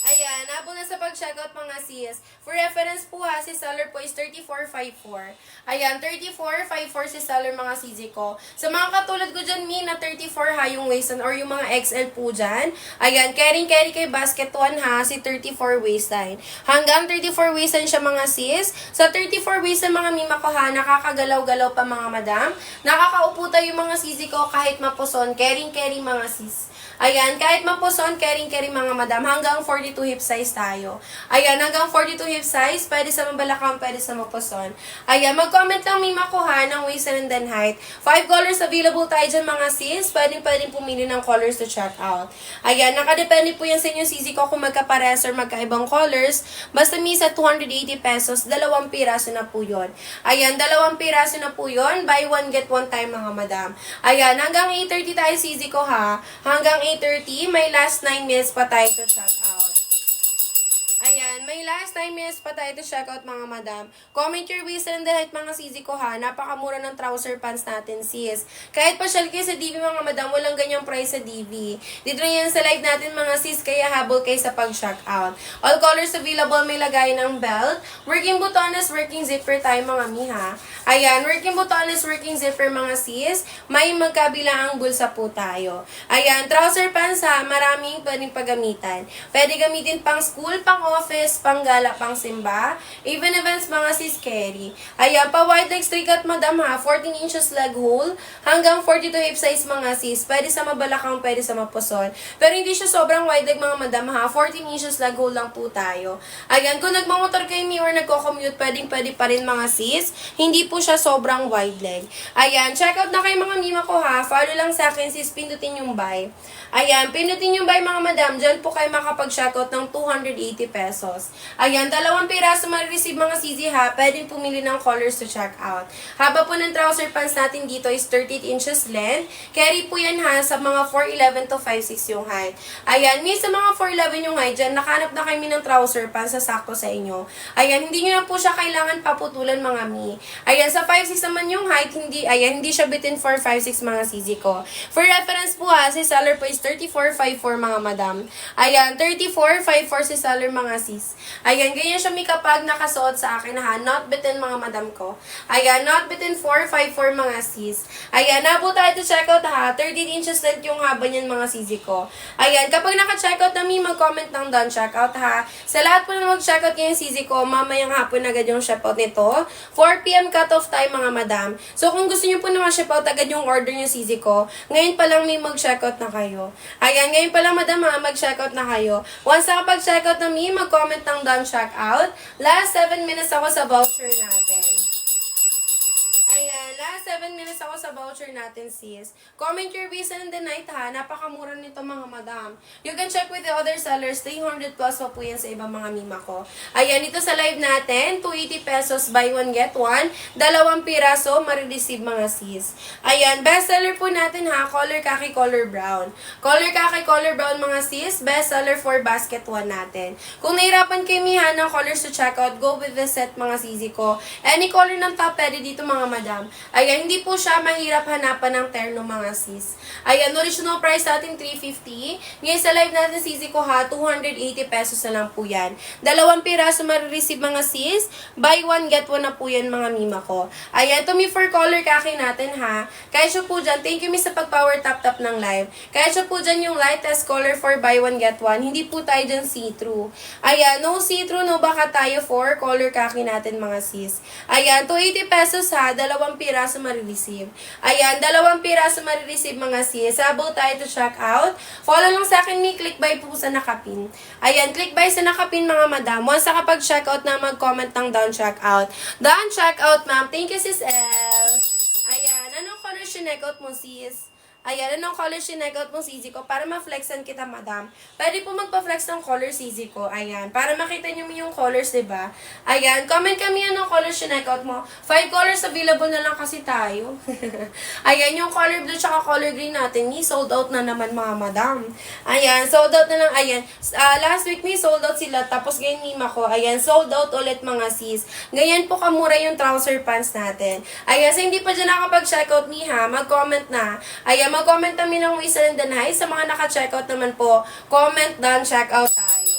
Ayan, habol na sa pag-checkout, mga sis. For reference po, ha, si seller po is 3454. Ayan, 3454 si seller, mga sisi ko. Sa mga katulad ko dyan, mi, na 34 ha, yung waistan or yung mga XL po dyan. Ayan, carry kay basket 1 ha, si 34 waistline. Hanggang 34 waistline siya, mga sis. Sa 34 waistline, mga mima ko, ha, nakakagalaw-galaw pa, mga madam. Nakakaupo tayo, mga sisi ko, kahit mapuson. Carry mga sis. Ayan, kahit mapuson, carry mga madam, hanggang 42 hip size tayo. Ayan, hanggang 42 hip size, pwede sa mabalakang, pwede sa mapuson. Ayan, mag-comment lang, mima ko, ha, ng waist and then height. 5 colors available tayo dyan, mga sis. Pwede pumili ng colors to check out. Ayan, nakadepende po yan sa inyo, sisi ko, kung magkapares or magkaibang colors. Basta mi sa 280 pesos, 2 piraso na po yun. Ayan, 2 piraso na po yun. Buy one, get one time, mga madam. Ayan, hanggang 8:30 tayo, sisi ko, ha. Hanggang 8:30, may last 9 minutes pa tayo to check out. Ayan, may last 9 minutes pa tayo to check out, mga madam. Comment your waist and the height, mga sisi ko, ha. Napakamura ng trouser pants natin, sis. Kahit pasyal kayo sa DV, mga madam, walang ganyang price sa DV. Dito na yan sa live natin, mga sis, kaya habol kayo sa pag-check out. All colors available, may lagay ng belt. Working butones, working zipper tayo, mga miha. Ayan, working butones, working zipper, mga sis. May magkabilaang bulsa po tayo. Ayan, trouser pants, ha. Maraming pwedeng paggamitan. Pwede gamitin pang school, pang office, pang gala, pang simba, even events, mga sis, carry. Ayan, pa wide leg straight cut, madam, ha, 14 inches leg hole, hanggang 42 hip size, mga sis. Pwede sa mabalakang, pwede sa mapuson. Pero hindi siya sobrang wide leg, mga madam, ha, 14 inches leg hole lang po tayo. Ayan, kung nagmamotor kayo, mi, or nagko-commute, pwede pa rin, mga sis. Hindi po siya sobrang wide leg. Ayan, check out na kayo, mga mima ko, ha. Follow lang sa akin, sis, pindutin yung buy. Ayan, pindutin yung buy, mga madam. Diyan po kayo makapag-check out ng 280 pesos. Ayan, 2 piraso ma-receive, mga sisi, ha. Pwedeng pumili ng colors to check out. Haba po ng trouser pants natin dito is 38 inches length. Carry po yan, ha, sa mga 4'11 to 5'6 yung height. Ayan, may sa mga 4'11 yung height dyan, nakanap na kayo ng trouser pants sa sakto sa inyo. Ayan, hindi nyo na po siya kailangan paputulan, mga mi. Ayan, sa 5'6 naman yung height, hindi siya bitin for 5'6, mga sisi ko. For reference po, ha, si seller po is 34.54, mga madam. Ayan, 34.54 si seller, mga sis. sis. Ayan, ganyan siya may kapag nakasuot sa akin ha. Not bitten mga madam ko. Ayan, not bitten 454 mga sis. Ayan, nabo tayo to checkout ha. 13 inches length yung haba niyan mga sisi ko. Ayan, kapag naka-checkout na mag-comment ng done checkout ha. Sa lahat po na mag-checkout ngayong sisi ko, mamayang hapon agad yung ship-out nito. 4 p.m. cut-off time mga madam. So kung gusto niyo po na ma-ship-out agad yung order niyo sisi ko, ngayon pa lang may mag-checkout na kayo. Ayan, ngayon pa lang madam ha, mag-checkout na kayo. Once nakapag-checkout na mag-comment ng done checkout. Last 7 minutes ako sa voucher natin. Ayan, last 7 minutes ako sa voucher natin, sis. Comment your reason in the night, ha? Napakamura nito, mga madam. You can check with the other sellers. 300 plus pa po yan sa ibang mga mima ko. Ayan, ito sa live natin, 280 pesos, buy one, get one. 2 piraso, marireceive mga sis. Ayan, best seller po natin, ha? Color khaki, color brown. Color khaki, color brown, mga sis. Best seller for basket 1 natin. Kung nahirapan kayo, miha, ng colors to check out, go with the set, mga sisi ko. Any color ng top, pwede dito, mga madam. Ayan, hindi po siya mahirap hanapan ng terno mga sis. Ayan, original price natin 350. Ngayon sa live natin sisi ko ha, 280 pesos na lang po yan. 2 piraso marireceive mga sis. Buy one, get one na po yan mga mima ko. Ayan, to me for color khaki natin ha. Kaya siya po dyan, thank you miss sa pag-power tap-tap ng live. Kaya siya po dyan yung lightest color for buy one, get one. Hindi po tayo dyan see-through. Ayan, no see-through, no baka tayo for color khaki natin mga sis. Ayan, 280 pesos ha, 2 piraso marireceive. Ayan, 2 piraso marireceive mga sis. Sabaw tayo to check out. Follow lang sa akin, may click buy po sa nakapin. Ayan, click buy sa nakapin mga madam. Once nakapag-check out na mag-comment ng down check out. Down check out, ma'am. Thank you, sis L. Ayan, anong color sineck out mo, sis? Ayan, anong color sineck out mong sisi ko para ma-flexan kita, madam. Pwede po magpa-flex ng color sisi ko. Ayan, para makita nyo yung colors, diba? Ayan, comment kami anong color sineck out mo. 5 colors available na lang kasi tayo. Ayan, yung color blue tsaka color green natin, sold out na naman mga madam. Ayan, sold out na lang. Ayan, last week sold out sila, tapos ngayon mima ko. Ayan, sold out ulit mga sis. Ganyan po kamura yung trouser pants natin. Ayan, so hindi pa dyan nakapag-check out ha, mag-comment na. Ayan, mag-comment kami ng Wisa and Danay. Sa mga naka-checkout naman po, comment done, checkout tayo.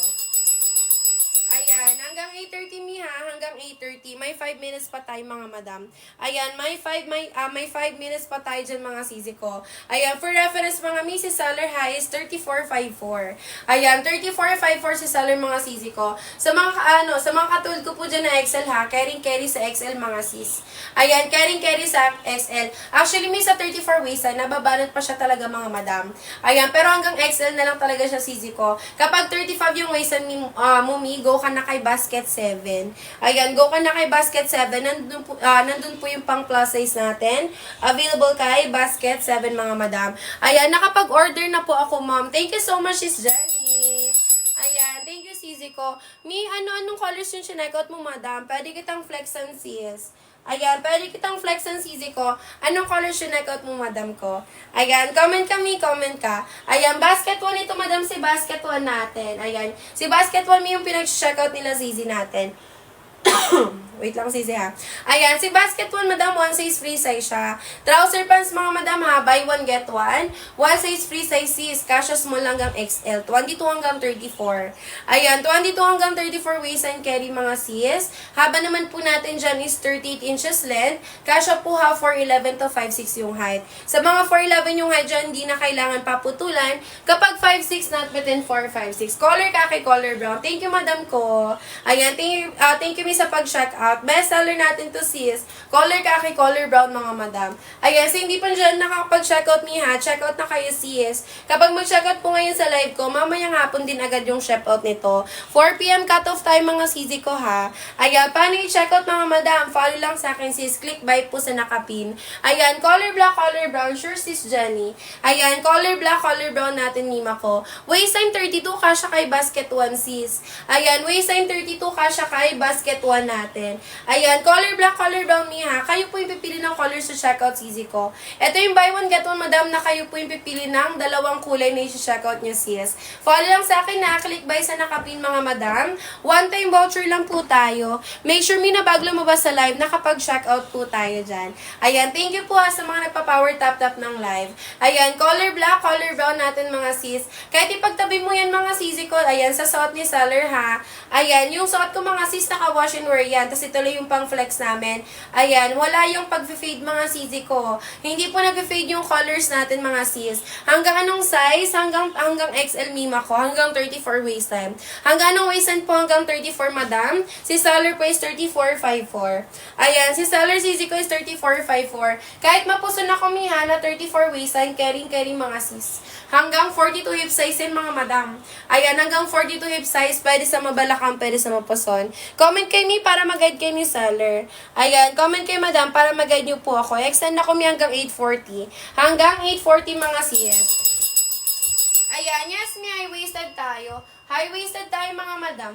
Ayan, hanggang 8:30 miha, hanggang 8:30. May 5 minutes pa tayo mga madam. Ayan, may 5 minutes pa tayo dyan mga sisi ko. Ayan, for reference mga mi, si seller high is 34.54. Ayan, 34.54 si seller mga sisi ko. Sa mga sa mga katulad ko po dyan na XL ha, carry sa XL mga sis. Ayan, carry sa XL. Actually, may sa 34 waist, nababanat pa siya talaga mga madam. Ayan, pero hanggang XL na lang talaga siya sisi ko. Kapag 35 yung waist mumi, go ka na kay basket 7. Ayan, go ka na kay basket 7. Nandun po yung pang plus size natin. Available kay basket 7 mga madam. Ayan, nakapag-order na po ako, ma'am. Thank you so much, Sis Jenny. Ayan, thank you, sisi ko. Mi, anong colors yung sinekot mo, madam? Pwede kitang flex and sis. Ayan, pwede kitang flex ang sisi ko. Anong color sineck out mo, madam ko? Ayan, comment comment ka. Ayan, basket 1 ito, madam, si basket 1 natin. Ayan, si basket 1 yung pinag-check out nila sisi natin. Wait lang sisi ha. Ayan, si basket 1 madam, 1 size free size siya. Trouser pants mga madam ha, buy one get one. 1 size free size sis, kasha small hanggang XL. 22 hanggang 34. Ayan, 22 hanggang 34 waist and carry mga sis. Haba naman po natin dyan is 38 inches length. Kasha po ha, 4'11 to 5'6 yung height. Sa mga 4'11 yung height dyan, hindi na kailangan paputulan. Kapag 5'6, not within 4'5'6. Color kaki, color brown. Thank you madam ko. Ayan, thank you sa pag-check out. Best seller natin to sis. Color kaki, color brown mga madam. Ayan, so hindi pa dyan nakakapag-check out ni ha. Check out na kayo sis. Kapag mag-check out po ngayon sa live ko, mamayang hapon din agad yung ship out nito. 4 p.m. cut-off time mga sisi ko ha. Ayan, paano i-check out mga madam? Follow lang sa akin sis. Click buy po sa nakapin. Ayan, color black, color brown. Sure sis Jenny. Ayan, color black, color brown natin mima ko. Waistline 32 kasha kay basket 1 sis. Ayan, waistline 32 kasha kay basket 1 natin. Ayan, color black, color brown mi ha. Kayo po yung pipili ng color sa checkout CZ ko. Ito yung buy one get one madam na kayo po yung pipili ng dalawang kulay na i-checkout nyo sis. Follow lang sa akin na, click buy sa nakapin mga madam. One time voucher lang po tayo. Make sure mi na bago lumabas sa live, nakapag-checkout po tayo dyan. Ayan, thank you po sa mga nagpa-power tap-tap ng live. Ayan, color black, color brown natin mga sis. Kahit ipagtabi mo yan mga sisi ko, ayan, sa suot ni seller ha. Ayan, yung suot ko mga sis, naka-wash and wear yan. Tapos ito lang yung pang flex namin. Ayan, wala yung pag-fade mga sisi ko. Hindi po nag-fade yung colors natin mga sis. Hanggang anong size? Hanggang XL mima ko. Hanggang 34 waist time. Hanggang anong waist time po? Hanggang 34 madam. Si seller po is 34.54. Ayan, si seller sisi ko is 34.54. Kahit mapuso na kumiha na 34 waist time, carrying mga sis. Hanggang 42 hip size yan mga madam. Ayan, hanggang 42 hip size, pwede sa mabalakang, pwede sa mapuson. Comment kay me para mag-guide kay ni seller. Ayan, comment kay madam para mag-guide niyo po ako. Extend na kami hanggang 840. Hanggang 840 mga sis. Ayan, yes, may high-waisted tayo. High-waisted tayo mga madam.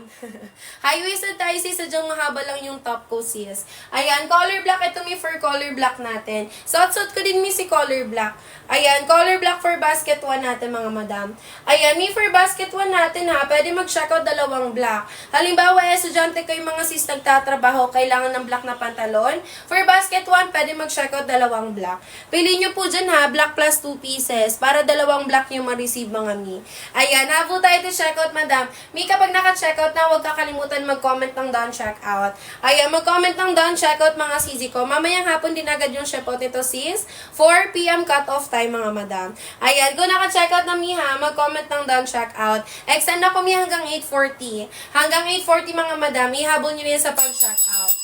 High-waisted tayo sis, sadyang mahaba lang yung top ko sis. Ayan, color black. Ito may for color black natin. Suot ko din mi si color black. Ayan, color black for basket 1 natin mga madam. Ayan, may for basket 1 natin ha. Pwede mag-checkout dalawang black. Halimbawa, estudyante kayo mga sis nagtatrabaho, kailangan ng black na pantalon. For basket 1, pwede mag-checkout dalawang black. Pili nyo po dyan ha, black plus 2 pieces para dalawang black yung ma-receive mga mi. Ayan, habo tayo to checkout madam. Mi, kapag naka-checkout na, huwag kakalimutan mag-comment ng down checkout. Ayan, mag-comment ng down checkout mga sisi ko. Mamayang hapon din agad yung checkout nito sis. 4 p.m. cut-off time mga madam. Ayan, kung naka-checkout na mi ha, mag-comment ng down checkout. Extend ako mi hanggang 8:40. Hanggang 8:40 mga madam, ihabol nyo yan sa pag-checkout.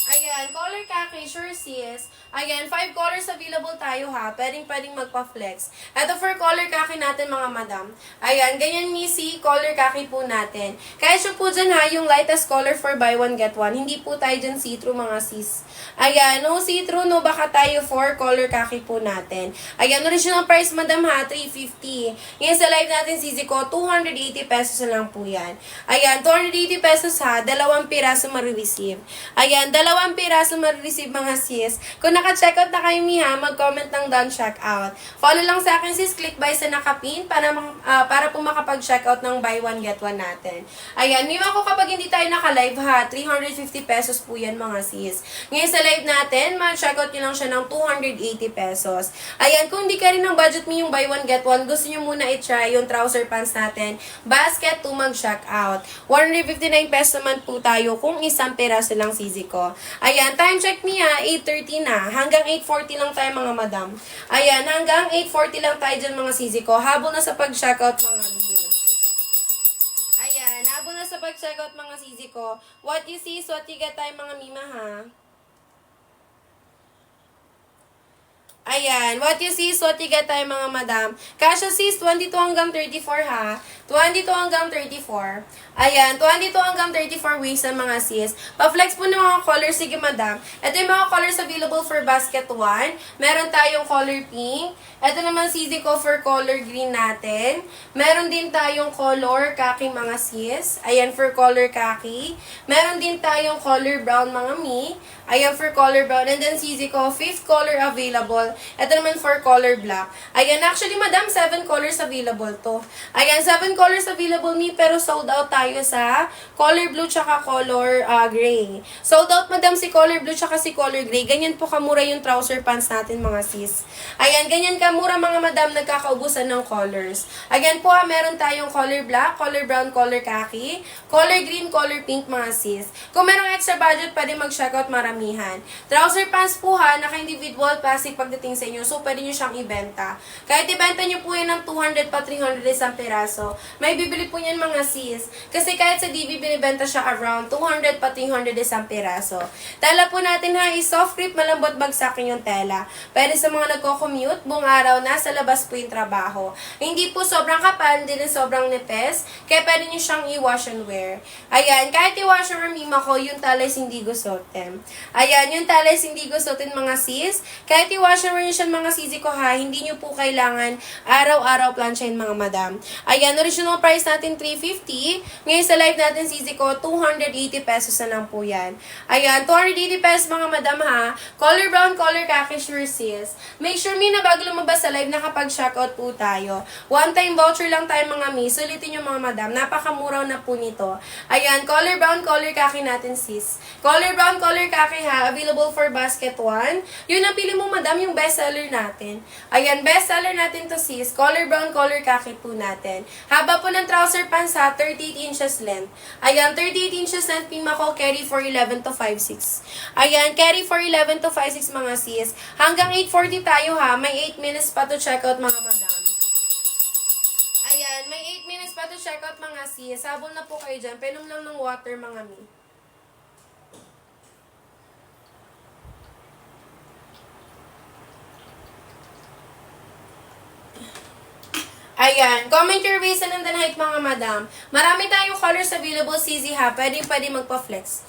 Ayan, color khaki, sure sis. Ayan, 5 colors available tayo ha. Pwedeng magpa-flex. Ito for color khaki natin mga madam. Ayan, ganyan misi, color khaki po natin. Kaya siya po dyan ha, yung lightest color for buy one get one. Hindi po tayo dyan see-through mga sis. Ayan, no see-through, no baka tayo for color khaki po natin. Ayan, original price madam ha, 350. Ngayon sa live natin sisi ko, 280 pesos na lang po yan. Ayan, 280 pesos ha, 2 piraso ma-receive. Ayan, 2 piraso ma-receive mga sis. Kung naka-checkout na kayo mi ha, mag-comment ng done checkout. Follow lang sa akin sis, click buy sa nakapin para po makapag-checkout ng buy one get one natin. Ayan, mima ko kapag hindi tayo naka-live ha, 350 pesos po yan mga sis. Ngayon sa live natin, ma-checkout nyo lang siya ng 280 pesos. Ayan, kung hindi ka rin ng budget mi yung buy one get one, gusto nyo muna i-try yung trouser pants natin, basket to mag-checkout. 159 pesos naman po tayo kung isang peraso lang sisi ko. Ayan, time check mi ha, 8:30 na. Hanggang 8:40 lang tayo mga madam. Ayan, hanggang 8:40 lang tayo dyan mga sisi ko. Habol na sa pag-checkout mga mi. Ayan, habol na sa pag-checkout mga sisi ko. What you see is what you get tayo mga mima ha. Ayan, what you see is what you get tayo mga madam. Kasha sis, 22 hanggang 34 ha. 22 hanggang 34. Ayan, 22 hanggang 34 waist ang mga sis. Pa-flex po ng mga colors. Sige madam. Ito yung mga colors available for basket 1. Meron tayong color pink. Ito naman sisi ko for color green natin. Meron din tayong color khaki mga sis. Ayan, for color khaki. Meron din tayong color brown mga mi. Ayan, for color brown. And then sisi ko, 5th color available. Ito naman for color black. Ayan, actually madam, 7 colors available to. Ayan, 7 colors available ni, pero sold out tayo sa color blue tsaka color gray. Sold out madam si color blue tsaka si color gray. Ganyan po kamura yung trouser pants natin mga sis. Ayan, ganyan kamura mga madam, nagkakaubusan ng colors. Ayan po ha, meron tayong color black, color brown, color khaki, color green, color pink mga sis. Kung merong extra budget, pwede mag-checkout maramihan. Trouser pants po ha, naka-individual plastic pagdating sa inyo. So, pwede nyo siyang ibenta. Kahit ibenta nyo po yan ng 200 pa 300 isang peraso, may bibili po niyan mga sis. Kasi kahit sa DB, binibenta siya around 200 pa 300 isang peraso. Tela po natin ha, is soft grip, malambot bagsakin yung tela. Pwede sa mga nagko-commute, buong araw, nasa labas po yung trabaho. Hindi po sobrang kapal, hindi rin sobrang nipes, kaya pwede nyo siyang i-wash and wear. Ayan, kahit i-wash and wear mima ko, yung tela is hindi gusotem. Ayan, yung tela is hindi gustutin mga sis. Kahit i-wash and rinse yan mga sisi ko ha, hindi nyo po kailangan araw-araw plansyahin mga madam. Ayan, original price natin 350. Ngayon sa live natin sisi ko, 280 pesos na lang po yan. Ayan, 280 pesos mga madam ha. Color brown, color khaki sure sis. Make sure na bago lumabas sa live nakapag-checkout po tayo. One time voucher lang tayo mga miss. Sulitin yung mga madam. Napakamuraw na po nito. Ayan, color brown, color khaki natin sis. Color brown, color khaki ha. Available for basket 1. Yun ang pili mo madam, yung best seller natin. Ayan, best seller natin to sis. Color brown, color khaki po natin. Haba po ng trouser pants ha, 38 inches length. Ayan, 38 inches length pima ko, carry for 11 to 5'6". Ayan, carry for 11 to 5'6 mga sis. Hanggang 8:40 tayo ha. May 8 minutes pa to check out mga madam. Ayan, may 8 minutes pa to check out mga sis. Sabon na po kayo dyan. Penom lang ng water mga mi. Ayan, comment your waist and then height mga madam. Marami tayong colors available, CZ ha. Pwede magpa-flex.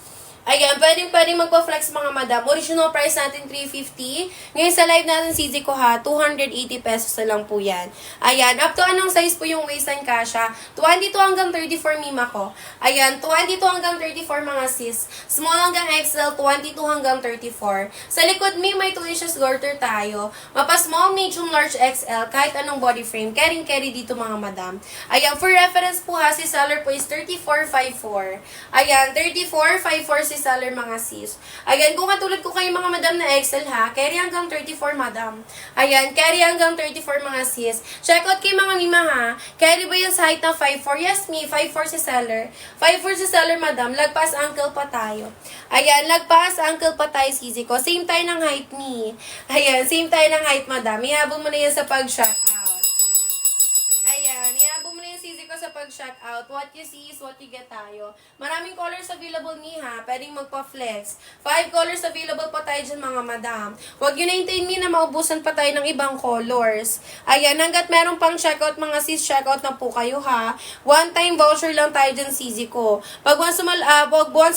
Ayan, pwede magpa-flex mga madam. Original price natin 350. Ngayon sa live natin CZ ko ha, 280 pesos na lang po yan. Ayan, up to anong size po yung waistline kasha? 22 hanggang 34 mima ko. Ayan, 22 hanggang 34 mga sis. Small hanggang XL, 22 hanggang 34. Sa likod mi, may 2 inches garter tayo. Mapa small, medium, large, XL, kahit anong body frame. Carry dito mga madam. Ayan, for reference po ha, si seller po is 3454. Ayan, 3454 si seller mga sis. Ayan, kung katulad ko kayo mga madam na XL ha, carry hanggang 34 madam. Ayan, carry hanggang 34 mga sis. Check out kay mga mima ha. Carry ba yan sa height na 5'4"? Yes, me. 5'4" si seller. 5'4" si seller madam. Lagpas ankle pa tayo. Ayan, lagpas ankle pa tayo sisi ko. Same tayo ng height ni. Ayan, same tayo ng height madam. Ihabol mo na yan sa pag-shock out. Ayan, ihabol mo na yung sisi ko sa pag-shock out. What you see is what you get tayo. Maraming colors available ni ha. Pwedeng magpa-flex. 5 colors available pa tayo dyan mga madam. Huwag yun na hintayin mi na maubusan pa tayo ng ibang colors. Ayan, hanggat meron pang checkout mga sis, checkout na po kayo ha. One time voucher lang tayo dyan sisi ko. Pag once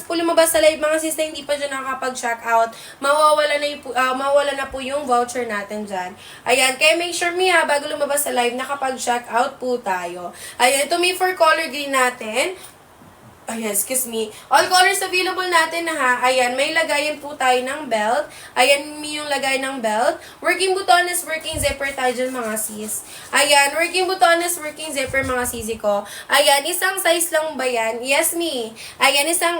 po lumabas sa live mga sis na hindi pa dyan nakakapag-check out, mawawala na po yung voucher natin dyan. Ayan, kaya make sure mi ha, bago lumabas sa live, nakapag-check out po tayo. Ayan, ito may for color green natin. Ayan, excuse me. All colors available natin na ha. Ayan, may lagayan po tayo ng belt. Ayan, yung lagay ng belt. Working butones, working zipper tayo dyan mga sis. Ayan, working butones, working zipper mga sisi ko. Ayan, isang size lang ba yan? Yes, me. Ayan, isang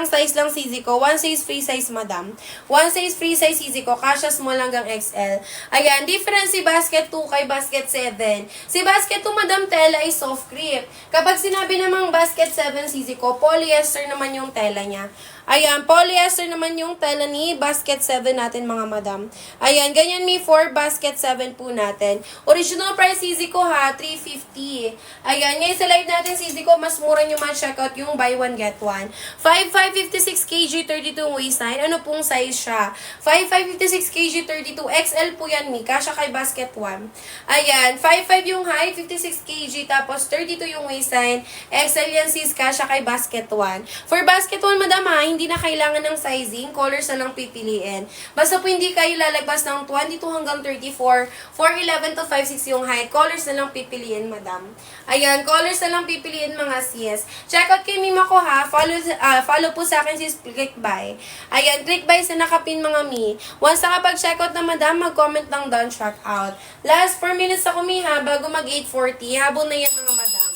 size lang sisi ko. One size free size, madam. One size free size sisi ko. Kasha small hanggang XL. Ayan, difference si basket 2 kay basket 7. Si basket 2, madam, tela ay soft grip. Kapag sinabi namang basket 7 sisi ko, polyester naman yung tela niya. Ayan, polyester naman yung tela ni basket 7 natin mga madam. Ayan, ganyan may 4 basket 7 po natin. Original price sisi ko ha, 350. Ayan, ngayon sa live natin sisi ko, mas mura nyo ma-checkout yung buy one get one. 5556 kg 32 waistline. Ano pong size siya? 5556 kg 32 XL po yan mi, kasya kay basket 1. Ayan, 55 yung height, 56 kg, tapos 32 yung waistline. XL yan sis, kasya kay basket 1. For basket 1 madam ha, hindi na kailangan ng sizing, colors na lang pipiliin. Basta po hindi kayo lalagpas ng 22 hanggang 34, 4'11 to 5'6 yung height, colors na lang pipiliin, madam. Ayan, colors na lang pipiliin mga sis. Check out kay Mima ko ha, follow po sa akin sis, click buy. Ayan, click buy sa nakapin mga mi. Once nakapag-check out na madam, mag-comment lang down, check out. Last 4 minutes ako mi ha, bago mag 8:40, habol na yan mga madam.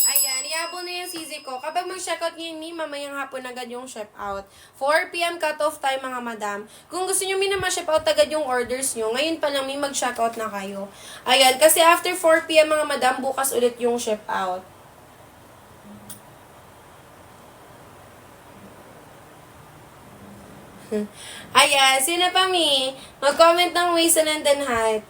Ayan, ihabol na yung sisi ko. Kapag mag-checkout ngayon ni, mamayang hapon agad yung ship out. 4 p.m. cut-off time mga madam. Kung gusto nyo ma-ship out agad yung orders nyo, ngayon pa lang may mag-checkout na kayo. Ayan, kasi after 4 p.m. mga madam, bukas ulit yung ship out. Ayan, sino pa mi? Mag-comment ng waist and then height.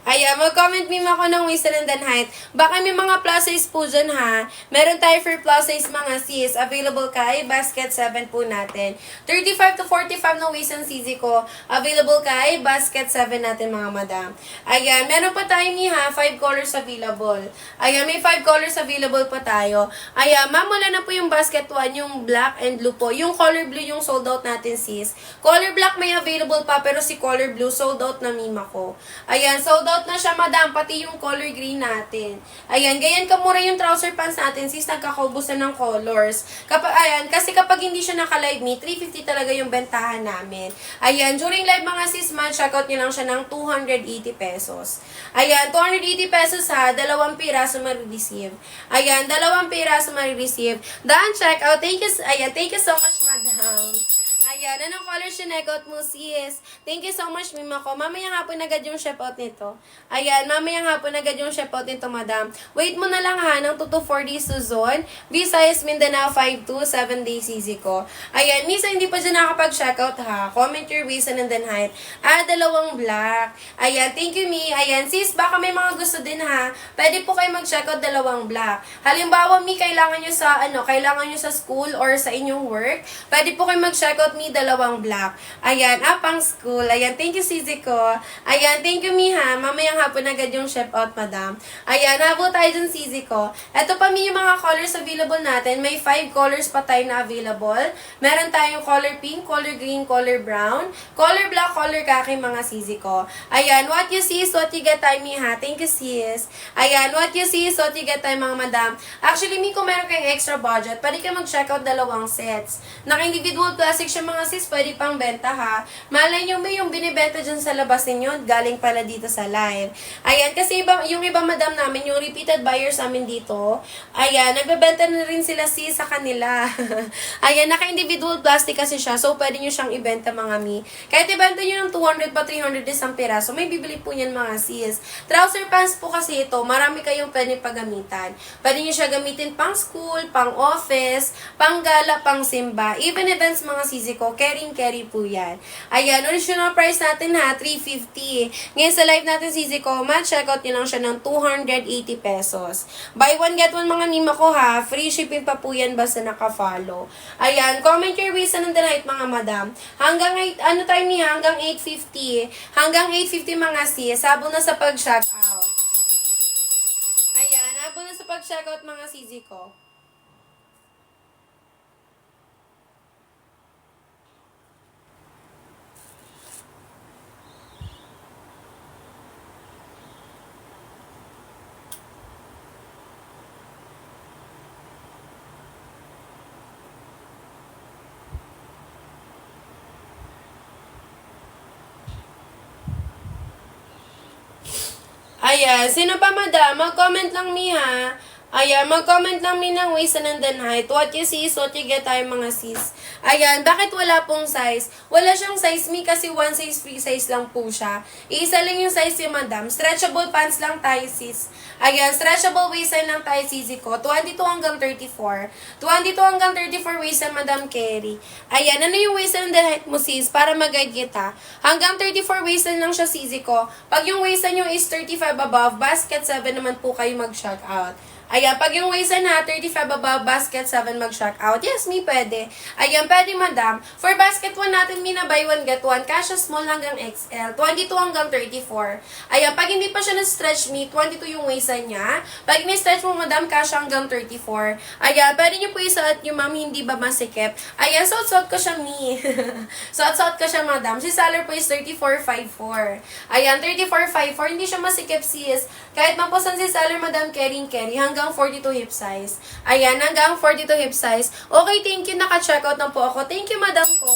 Ayan, mag-comment meme ako ng waist and then height. Baka may mga plus size po dyan ha. Meron tayo for plus size mga sis. Available kay basket 7 po natin. 35 to 45 na waist and CZ ko. Available kay basket 7 natin mga madam. Ayan, meron pa tayo ni ha. 5 colors available. Ayan, may 5 colors available pa tayo. Ayan, ma'am, wala na po yung basket 1, yung black and blue po. Yung color blue yung sold out natin sis. Color black may available pa pero si color blue sold out na mima ko. Ayan, sold out na siya madam, pati yung color green natin. Ayan, ganyan kamura yung trouser pants natin sis, nagkakaubusan ng colors. Ayan, kasi kapag hindi siya naka-live me, 350 talaga yung bentahan namin. Ayan, during live mga sis, check out nyo lang siya ng 280 pesos. Ayan, 280 pesos ha, 2 piraso ma-receive. Ayan, 2 piraso ma-receive. Daan check out. Thank you so much madam. Ayan, anong color siya negot mo, sis? Thank you so much, mima ko. Mamayang hapon agad yung chef out nito. Ayan, mamayang hapon agad yung chef out nito, madam. Wait mo na lang ha, ng 2 to 4 days to zone. Visayas, Mindanao, 5 to 7 days easy ko. Ayan, misa hindi pa dyan nakapag-check out ha. Comment your waist and then height. 2 black. Ayan, thank you, mi. Ayan, sis, baka may mga gusto din ha. Pwede po kayo mag-check out 2 black. Halimbawa, mi, kailangan nyo sa school or sa inyong work. Pwede po kayo mag-check out mi 2 black. Ayan, pang school. Ayan, thank you, Sisi ko. Ayan, thank you, Miha. Mamayang hapon agad yung chef out, madam. Ayan, habol tayo dun, Sisi ko. Ito pa, mi, yung mga colors available natin. May 5 colors pa tayo na available. Meron tayong color pink, color green, color brown, color black, color khaki, mga Sisi ko. Ayan, what you see is what you get tayo, Miha. Thank you, sis. Ayan, what you see is what you get tayo, mga madam. Actually, mi, kung meron kayong extra budget, pwede kayo mag-check out 2 sets. Naka-individual plastic siya mga sis, pwede pang benta ha. Malay nyo may yung binibenta dyan sa labas ninyo, galing pala dito sa live. Ayan, kasi yung iba madam namin, yung repeated buyers namin dito, ayan, nagbebenta na rin sila sis sa kanila. Ayan, naka-individual plastic kasi siya, so pwede nyo siyang ibenta mga mi. Kahit ibenta nyo ng 200 pa 300 isang piraso, may bibili po yan mga sis. Trouser pants po kasi ito, marami kayong pwede paggamitan. Pwede nyo siya gamitin pang school, pang office, pang gala, pang simba, even events mga sisi ko, carry po yan. Ayan, original price natin ha, 350. Ngayon sa live natin sisi ko, check out nyo lang siya ng 280 pesos. Buy one, get one mga mima ko ha, free shipping pa po yan basta naka-follow. Ayan, comment your ways and the night mga madam. Hanggang 850. Hanggang 850 mga sis, habol na sa pag-check out. Ayan, habol na sa pag-check out mga sisi ko. Ayan, sino pa madam? Mag-comment lang mi ha. Ayan, mag-comment lang mi ng waist and then height. What you see is what you get tayo mga sis. Ayan, bakit wala pong size? Wala siyang size mi kasi one size free size lang po siya. Iisa lang yung size ni madam. Stretchable pants lang tayo sis. Ayan, stretchable waistline lang tayo sisi ko. 22 hanggang 34. 22 hanggang 34 waistline madam Kerry. Ayan, ano yung waistline and height mo sis? Para mag-guide kita. Hanggang 34 waistline lang siya sisi ko. Pag yung waistline nyo is 35 above, basket 7 naman po kayo mag-check out. Ayan, pag yung waistline na 35 above, basket 7 mag-check out. Yes, mi pwede. Ayan, pwede madam. For basket 1 natin, mi na buy 1 get 1. Kasha small hanggang XL. 22 hanggang 34. Ayan, pag hindi pa siya na-stretch mi, 22 yung waistline niya. Pag ni-stretch mo madam, kasha hanggang 34. Ayan, pwede nyo po isuot yung ma'am, hindi ba masikip. Ayan, suot-suot ko siya mi. Suot-suot ko siya madam. Si seller po is 34.54. Ayan, 34.54. Hindi siya masikip sis. Kahit mapusan si seller madam, carry hanggang 42 hip size. Ayan, hanggang 42 hip size. Okay, thank you. Naka-checkout na po ako. Thank you, madam ko.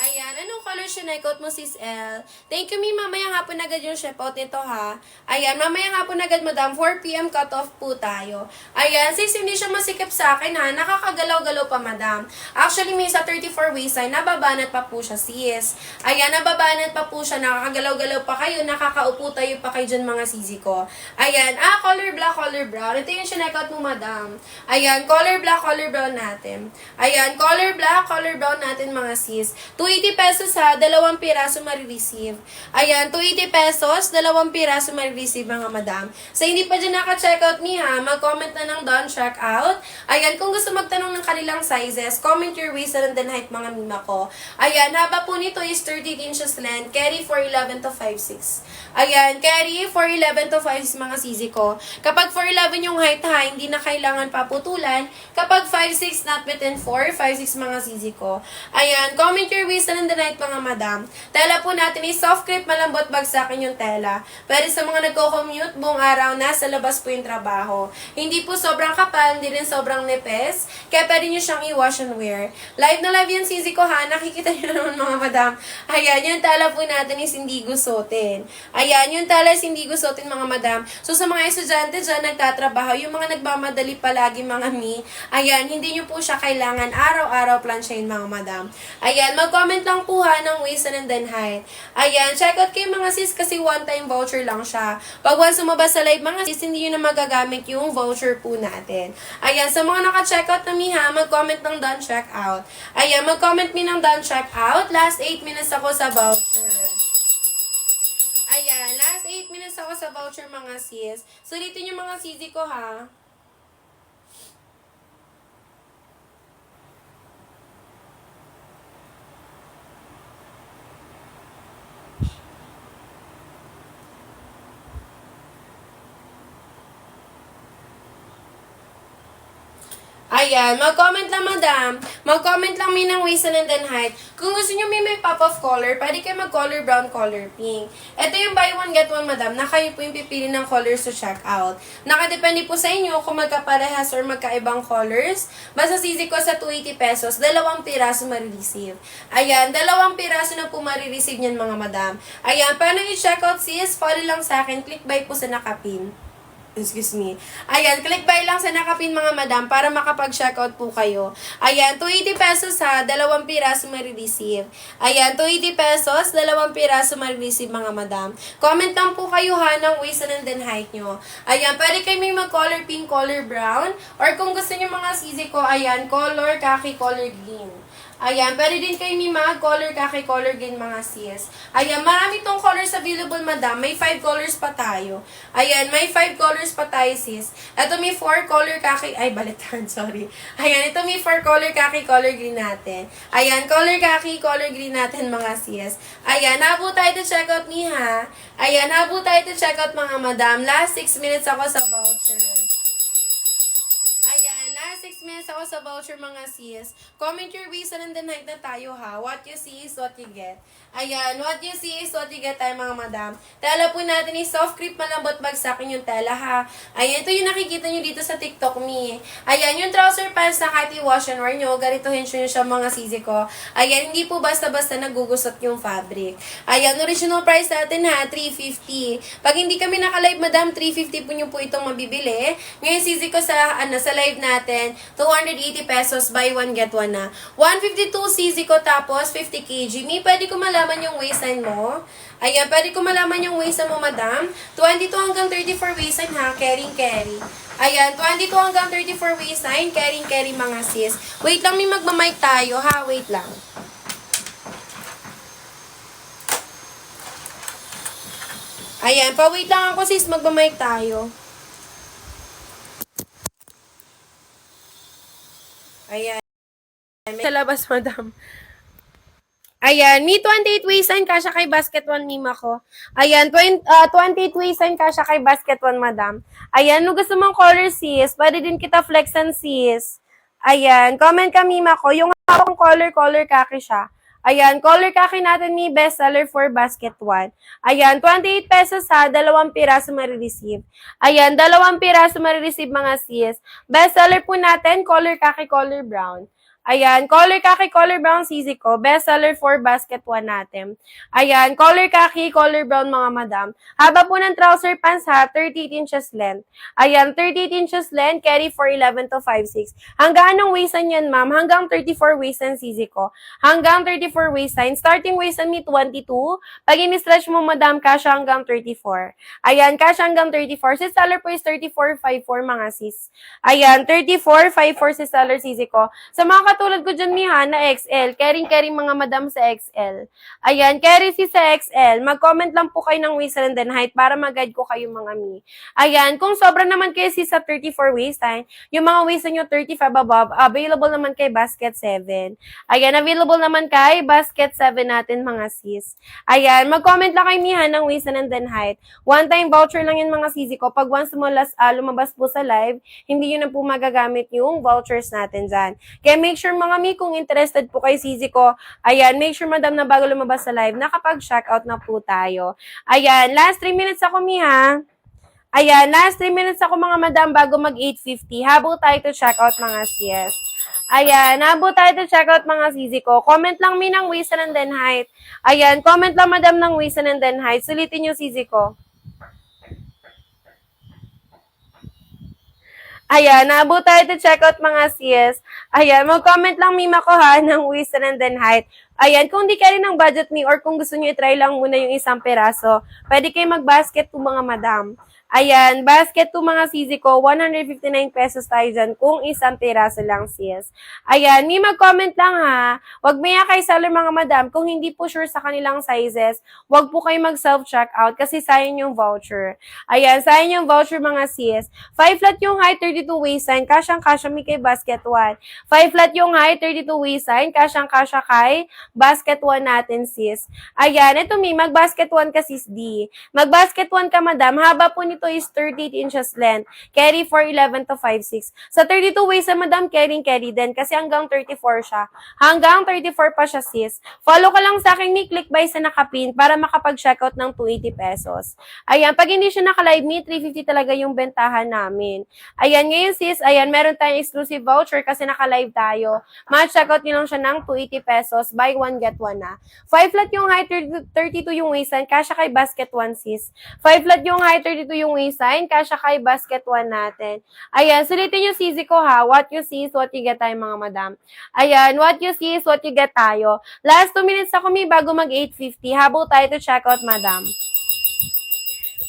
Ayan, anong color siya na-coat mo, sis L? Thank you, mi. Mamayang hapon agad yung checkout nito, ha? Ayan, mamayang hapon agad, madam. 4 p.m. cut-off po tayo. Ayan, sis, hindi siya masikip sa akin, ha? Nakakagalaw-galaw pa, madam. Actually, may sa 34 waistline, nababanat pa po siya, sis. Ayan, nababanat pa po siya. Nakakagalaw-galaw pa kayo. Nakakaupo tayo pa kayo dyan, mga sisi ko. Ayan, color black, color brown. Ito yung siya-check mo, madam. Ayan, color black, color brown natin. Ayan, color black, color brown natin, mga sis. 280 pesos ha, 2 piraso marireceive. Ayan, 280 pesos, 2 piraso marireceive mga madam. Sa hindi pa dyan naka-checkout ni ha, mag-comment na ng done checkout. Ayan, kung gusto magtanong ng kanilang sizes, comment your waist and then height mga mima ko. Ayan, haba po nito is 30 inches length, carry for 11 to 5'6". Ayan, carry for 11 to 5'6" mga sisi ko. Kapag 4'11 yung height ha, hindi na kailangan paputulan. Kapag 5'6", not within 4, 5'6" mga sisi ko. Ayan, comment your waist and the night mga madam. Tela po natin is soft crepe, malambot bagsakin yung tela. Pwede sa mga nagko-commute, buong araw, nasa labas po yung trabaho. Hindi po sobrang kapal, hindi rin sobrang nipis. Kaya pwede nyo siyang i-wash and wear. Live na live yung sisi ko ha, nakikita nyo naman mga madam. Ayan, yung tela po natin is hindi gusutin. Ayan, yung tela is hindi gusutin mga madam. So sa mga estudyante dyan, nagtatrabaho, yung mga nagmamadali palagi mga mi, ayan, hindi nyo po siya kailangan araw-araw plansyahin mga madam. Ayan, mag-comment lang po ha ng waist and then height. Ayan, check out kayo mga sis kasi one-time voucher lang siya. Pag once sumabas sa live mga sis, hindi nyo na magagamit yung voucher po natin. Ayan, sa mga naka-checkout na mi ha, mag-comment ng done checkout. Ayan, mag-comment mi ng done checkout. Last 8 minutes ako sa voucher. Ayan, last 8 minutes ako sa voucher mga sis. Sulitin yung mga sisi ko ha. Ayan, mag-comment lang madam. Mag-comment lang mi ng waist and then height. Kung gusto nyo may pop-off color, pwede kayo mag-color brown, color pink. Ito yung buy one get one madam, na kayo po yung pipili ng colors to check out. Nakadepende po sa inyo kung magkaparehas or magkaibang colors. Basta sisi ko sa 280 pesos, 2 piraso marireceive. Ayan, 2 piraso na po marireceive niyan mga madam. Ayan, paano i-check out sis? Follow lang sa akin, click buy po sa nakapin. Excuse me. Ayan, click buy lang sa nakapin mga madam para makapag-checkout po kayo. Ayan, 280 pesos ha, 2 piraso marireceive. Ayan, 280 pesos, 2 piraso marireceive mga madam. Comment lang po kayo ha ng waist and then height nyo. Ayan, pwede kayo may mag-color pink, color brown, or kung gusto nyo mga sisi ko, ayan, color khaki, color green. Ayan, pwede din kayo may mga color khaki, color green mga sis. Ayan, marami tong colors available madam. May 5 colors pa tayo. Ayan, may 5 colors pa tayo sis. Ito may 4 color khaki, ay baliktad, sorry. Ayan, ito may 4 color khaki, color green natin. Ayan, color khaki, color green natin mga sis. Ayan, habo tayo to check out ni ha. Ayan, habo tayo to check out mga madam. Last 6 minutes ako sa voucher. Ayan, last 6 minutes ako sa voucher mga sis. Comment your waist and then height na tayo ha. What you see is what you get. Ayan, what you see is what you get tayo mga madam. Tela po natin is soft crepe, malambot bagsakin yung tela ha. Ayan, ito yung nakikita nyo dito sa TikTok me. Ayan, yung trouser pants na kahit i-wash and wear nyo, ganitohin nyo siya mga sisi ko. Ayan, hindi po basta-basta nagugusot yung fabric. Ayan, original price natin ha, 350. Pag hindi kami naka-live madam, 350 po nyo po itong mabibili. Ngayon sisi ko sa live natin, 280 pesos, buy one get one na. 152 cc ko tapos 50 kg. Mi, pwede ko malaman yung waistline mo. Ayan, pwede ko malaman yung waistline mo, madam. 22 hanggang 34 waistline ha, carry. Ayan, 22 hanggang 34 waistline, carry mga sis. Wait lang, mi, magmamic tayo ha, wait lang. Ayan, pa-wait lang ako sis, magmamic tayo. Ayan. Sa labas, madam. Ayan, may 28 waistline kasha kay basket 1 mima ko. Ayan, 28 waistline kasha kay basket 1 madam. Ayan, no gusto mong color sis, pwede din kita flexan sis. Ayan, comment ka mima ko, yung hawak color khaki siya. Ayan, color khaki natin may best seller for basket 1. Ayan, 28 pesos ha, 2 piraso marireceive. Ayan, 2 piraso marireceive mga sis. Best seller po natin, color khaki, color brown. Ayan, color khaki, color brown sisi ko. Best seller for basket 1 natin. Ayan, color khaki, color brown mga madam. Haba po ng trouser pants ha, 38 inches length. Ayan, 38 inches length, carry for 11 to 5'6". Hanggang anong waistline yan ma'am? Hanggang 34 waistline sisi ko. Hanggang 34 waistline. Starting waistline may 22. Pag in-stretch mo madam, kasha hanggang 34. Ayan, kasha hanggang 34. Si seller po is 34.54 mga sis. Ayan, 34.54 si seller sisi ko. Sa mga katulad ko dyan, Miha, na XL. Caring mga madam sa XL. Ayan, carry si sa XL. Mag-comment lang po kayo ng waist and then height para mag-guide ko kayo mga mi. Ayan, kung sobra naman kayo si sa 34 waistline, yung mga waist nyo 35 above, available naman kay Basket 7. Ayan, available naman kay Basket 7 natin mga sis. Ayan, mag-comment lang kayo, Miha, ng waist and then height. One-time voucher lang yun mga sisi ko. Pag once mo lumabas po sa live, hindi yun na po magagamit yung vouchers natin dyan. Kaya make sure mga mi, kung interested po kay sisi ko, ayan, make sure madam na bago lumabas sa live, nakapag-checkout na po tayo. Ayan, last 3 minutes ako, Miha. Ayan, last 3 minutes ako mga madam bago mag 8:50. Habol tayo to checkout mga sis. Ayan, habol tayo to checkout mga sisi ko. Comment lang mi ng waist and then height. Ayan, comment lang madam ng waist and then height. Sulitin yung sisi ko. Ayan, naabot tayo to check out mga sis. Ayan, mag-comment lang mima ko ha ng waist and then height. Ayan, kung di kayo ng budget me or kung gusto nyo i-try lang muna yung isang peraso, pwede kayo mag-basket po mga madam. Ayan, basket to mga sisi ko, 159 pesos tayo dyan kung isang peraso lang sis. Ayan, may mag-comment lang ha. Huwag maya kay seller mga madam, kung hindi po sure sa kanilang sizes, huwag po kayo mag-self-checkout kasi sayang yung voucher. Ayan, sayang yung voucher mga sis. 5 flat yung height, 32 waistline, kasyang-kasya mi kay basket 1. 5 flat yung height, 32 waistline, kasyang-kasya kay basket 1 natin sis. Ayan, ito mi, mag-basket 1 ka sis D. Mag-basket 1 ka madam, haba po nito is 38 inches length. Carry for 11 to 5'6". Sa 32 waist sa madam, carry din kasi hanggang 34 siya. Hanggang 34 pa siya sis. Follow ka lang sa akin ni click buy sa nakapin para makapag-checkout ng 280 pesos. Ayan, pag hindi siya naka-live me, 350 talaga yung bentahan namin. Ayan, ngayon sis, ayan, meron tayong exclusive voucher kasi naka-live tayo. Ma-checkout nyo lang siya ng 280 pesos. Buy one, get one na. 5 flat yung height, 32 yung waistline, kasya kay basket 1 sis. 5 flat yung height, 32 yung waistline, kasya kay basket 1 natin. Ayan, sulitin yung sisi ko ha. What you see is what you get tayo mga madam. Ayan, what you see is what you get tayo. Last 2 minutes ako may bago mag 8:50. Habol tayo to check out madam.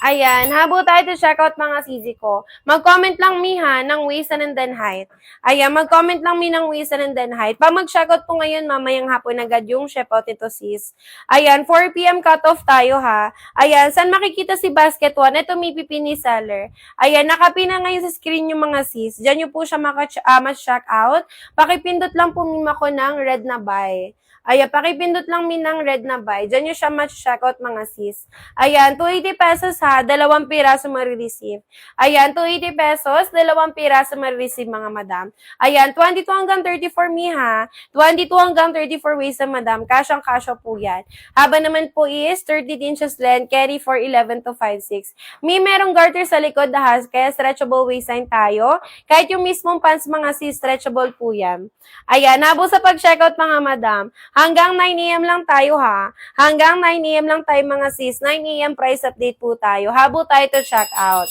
Ayan, habol tayo to check out mga sisi ko. Mag-comment lang mi ha ng waist and then height. Ayan, mag-comment lang mi ng waist and then height. Pag mag-check out po ngayon, mamayang hapon agad yung ship out ito sis. Ayan, 4 p.m. cut-off tayo ha. Ayan, saan makikita si basket 1? Ito may pipini seller. Ayan, nakapina ngayon sa screen yung mga sis. Diyan nyo po siya ma-check out. Pakipindot lang po mima ko ng red na buy. Ayan, pakipindot lang min ng red na buy. Diyan nyo siya ma-checkout mga sis. Ayan, 280 pesos ha, 2 piraso marireceive. Ayan, 280 pesos, 2 piraso marireceive mga madam. Ayan, 22 hanggang 34 mi ha. 22 hanggang 34 waist sa madam. Kasyang-kasya po yan. Haba naman po is 30 inches length, carry for 11 to 5'6". Mi merong garter sa likod ha, kaya stretchable waistline tayo. Kahit yung mismong pants mga sis, stretchable po yan. Ayan, nabo sa pag-checkout mga madam. Hanggang 9 a.m. lang tayo ha. Hanggang 9 a.m. lang tayo mga sis. 9 a.m. price update po tayo. Habol tayo to check out.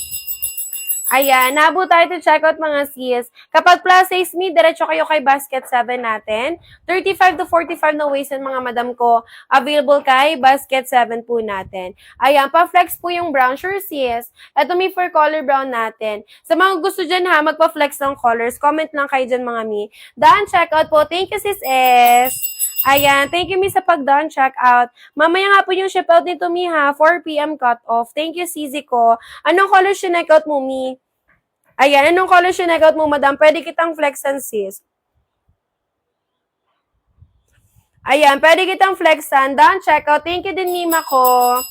Ayan, nabo tayo to check out mga sis. Kapag plus size me, diretso kayo kay basket 7 natin. 35 to 45 na waist mga madam ko. Available kay basket 7 po natin. Ayan, pa-flex po yung brown. Sure sis. Ito may for color brown natin. Sa mga gusto dyan ha, magpa-flex ng colors. Comment lang kayo dyan mga mi. Daan check out po. Thank you sis S. Ayan, thank you mi sa pag-done check out. Mamaya nga po yung ship out nito mi ha, 4 p.m. cut off. Thank you Sisi ko. Anong color siya out mo mi? Ayan, anong color siya out mo madam? Pwede kitang flexan sis. Ayan, pwede kitang flexan. Done check out. Thank you din mima ko.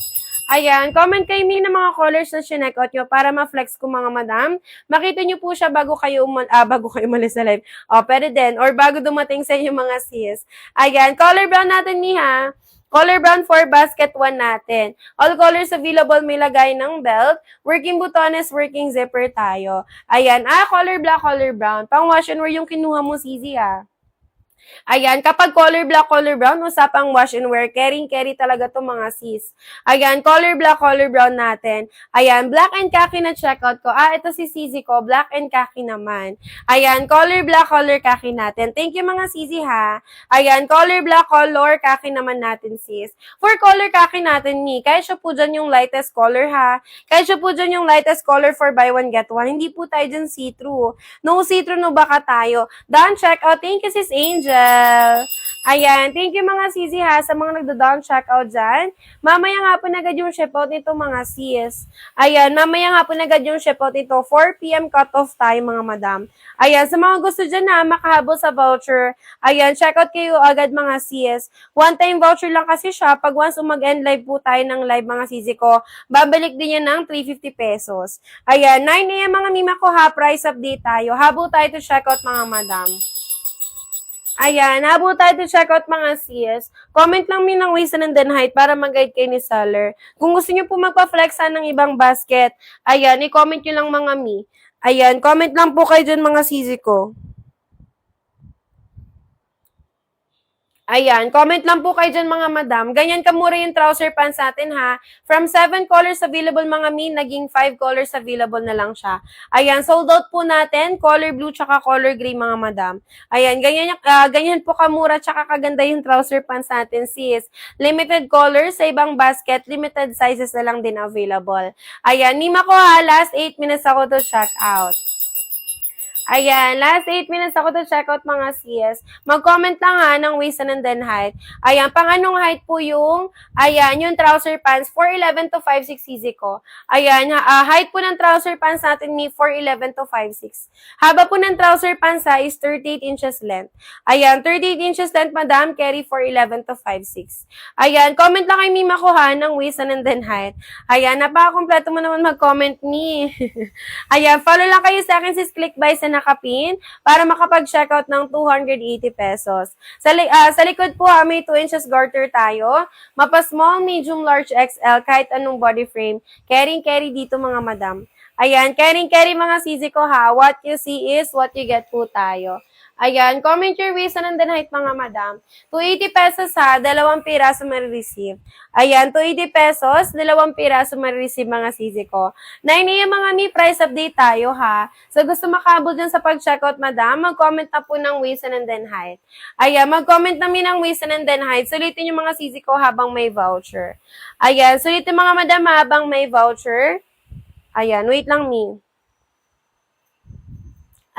Ayan, comment kayo mi ng mga colors na sineckout nyo para ma-flex ko mga madam. Makita nyo po siya bago kayo umalis sa live. O, pwede din. Or bago dumating sa inyo mga sis. Ayan, color brown natin ni ha. Color brown for basket 1 natin. All colors available, may lagay ng belt. Working butones, working zipper tayo. Ayan, color black, color brown. Pang wash and wear yung kinuha mo, Sisi ha. Ayan, kapag color black, color brown, usapang wash and wear, carry talaga to mga sis. Ayan, color black, color brown natin. Ayan, black and khaki na checkout ko. Ito si CZ ko, black and khaki naman. Ayan, color black, color khaki natin. Thank you mga CZ ha. Ayan, color black, color khaki naman natin sis. For color khaki natin, kaya siya po dyan yung lightest color ha. Kaya siya po dyan yung lightest color for buy one, get one. Hindi po tayo dyan see-through. No see-through, no baka tayo. Done checkout. Thank you sis Angel. Ayan, thank you mga sisi ha sa mga nagda-down checkout dyan. Mamaya nga po agad yung shipout nito mga sis. Ayan, mamaya nga po agad yung shipout nito. 4 p.m. cut-off tayo mga madam. Ayan, sa mga gusto dyan na makahabol sa voucher, ayan, checkout kayo agad mga sis. One-time voucher lang kasi siya. Pag once mag-end live po tayo ng live mga sisi ko, babalik din yan ng 350 pesos. Ayan, 9 a.m. mga mima ko ha, price update tayo. Habol tayo to checkout mga madam. Ayan, habol tayo to check out mga sis. Comment lang mi ng waist and then height para mag-guide kayo ni seller. Kung gusto nyo po magpa-flexan ng ibang basket, ayan, i-comment nyo lang mga mi. Ayan, comment lang po kayo dyan mga sisi ko. Ayan, comment lang po kayo dyan mga madam. Ganyan kamura yung trouser pants natin ha. From 7 colors available mga min, naging 5 colors available na lang siya. Ayan, sold out po natin. Color blue tsaka color gray mga madam. Ayan, ganyan po kamura tsaka kaganda yung trouser pants natin sis. Limited colors sa ibang basket, limited sizes na lang din available. Ayan, Nima ko ha, last 8 minutes ako to check out. Ayan, last 8 minutes ako to check out mga sis. Mag-comment lang ha ng waist and then height. Ayan, pang anong height po yung, ayan, yung trouser pants, 4'11 to 5'6 CZ ko. Ayan, height po ng trouser pants natin ni 4'11 to 5'6. Haba po ng trouser pants ha is 38 inches length. Ayan, 38 inches length madam, carry 4'11 to 5'6. Ayan, comment lang kay Mima ko ha ng waist and then height. Ayan, napaka-kompleto mo naman mag-comment ni. Ayan, follow lang kayo sa akin sis, click buy sa nakapin para makapag-checkout ng 280 pesos. Sa likod po may 2 inches garter tayo. Mapa small, medium, large, XL, kahit anong body frame. Carry dito mga madam. Ayan, carry mga sisi ko ha. What you see is what you get po tayo. Ayan, comment your waist and then height mga madam. 280 pesos ha, 2 piraso ma-receive. Ayan, 280 pesos, 2 piraso ma-receive mga sisi ko. 9 a.m. mga mi, price update tayo ha. So gusto makabot dyan sa pag-checkout madam, mag-comment na po ng waist and then height. Ayan, mag-comment na mi ng waist and then height. Sulitin yung mga sisi ko habang may voucher. Ayan, sulitin mga madam habang may voucher. Ayan, wait lang mi.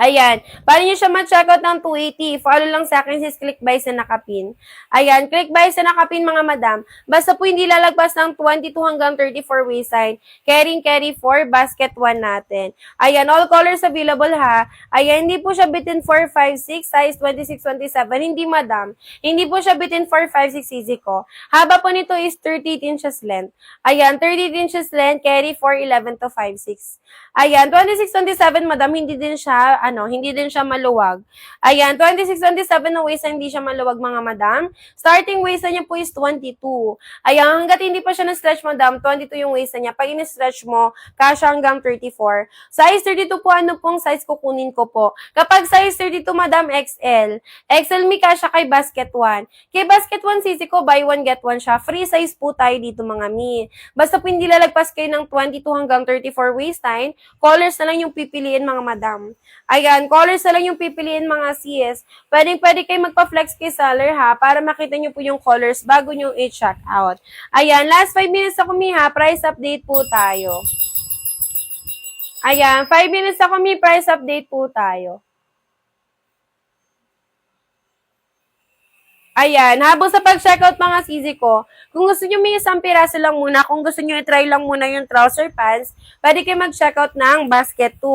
Ayan. Paano nyo siya ma-checkout ng 280? Follow lang sa akin sis, click buy sa nakapin. Ayan, click buy sa nakapin mga madam. Basta po hindi lalagpas ng 22 hanggang 34 waistline. Carry for basket 1 natin. Ayan, all colors available ha. Ayan, hindi po siya between 4, 5, 6, size 26, 27. Hindi madam. Hindi po siya between 4, 5, 6 easy ko. Haba po nito is 38 inches length. Ayan, 38 inches length, carry 4'11 to 5'6. Ayan, 26, 27 madam, hindi din siya maluwag. Ayan, 26, 27 na waist, hindi siya maluwag mga madam. Starting waist niya po is 22. Ayan, hanggat hindi pa siya na-stretch madam, 22 yung waist niya. Pag in-stretch mo, kasya hanggang 34. Size 32 po, ano pong size kukunin ko po? Kapag size 32 madam, XL. XL mi kasya kay basket 1. Kay basket 1 sisi ko, buy one get one siya. Free size po tayo dito mga mi. Basta po hindi lalagpas kayo ng 22 hanggang 34 waistline, colors na lang yung pipiliin mga madam. Ayan, colors na lang yung pipiliin mga sis. Pwede kayo magpa-flex kay seller ha, para makita nyo po yung colors bago nyo i-check out. Ayan, last 5 minutes ako mi ha, price update po tayo. Ayan, 5 minutes ako mi, price update po tayo. Ayan, habang sa pag-checkout mga sisi ko, kung gusto nyo may isang piraso lang muna, kung gusto nyo i-try lang muna yung trouser pants, pwede kayo mag-checkout ng basket 2.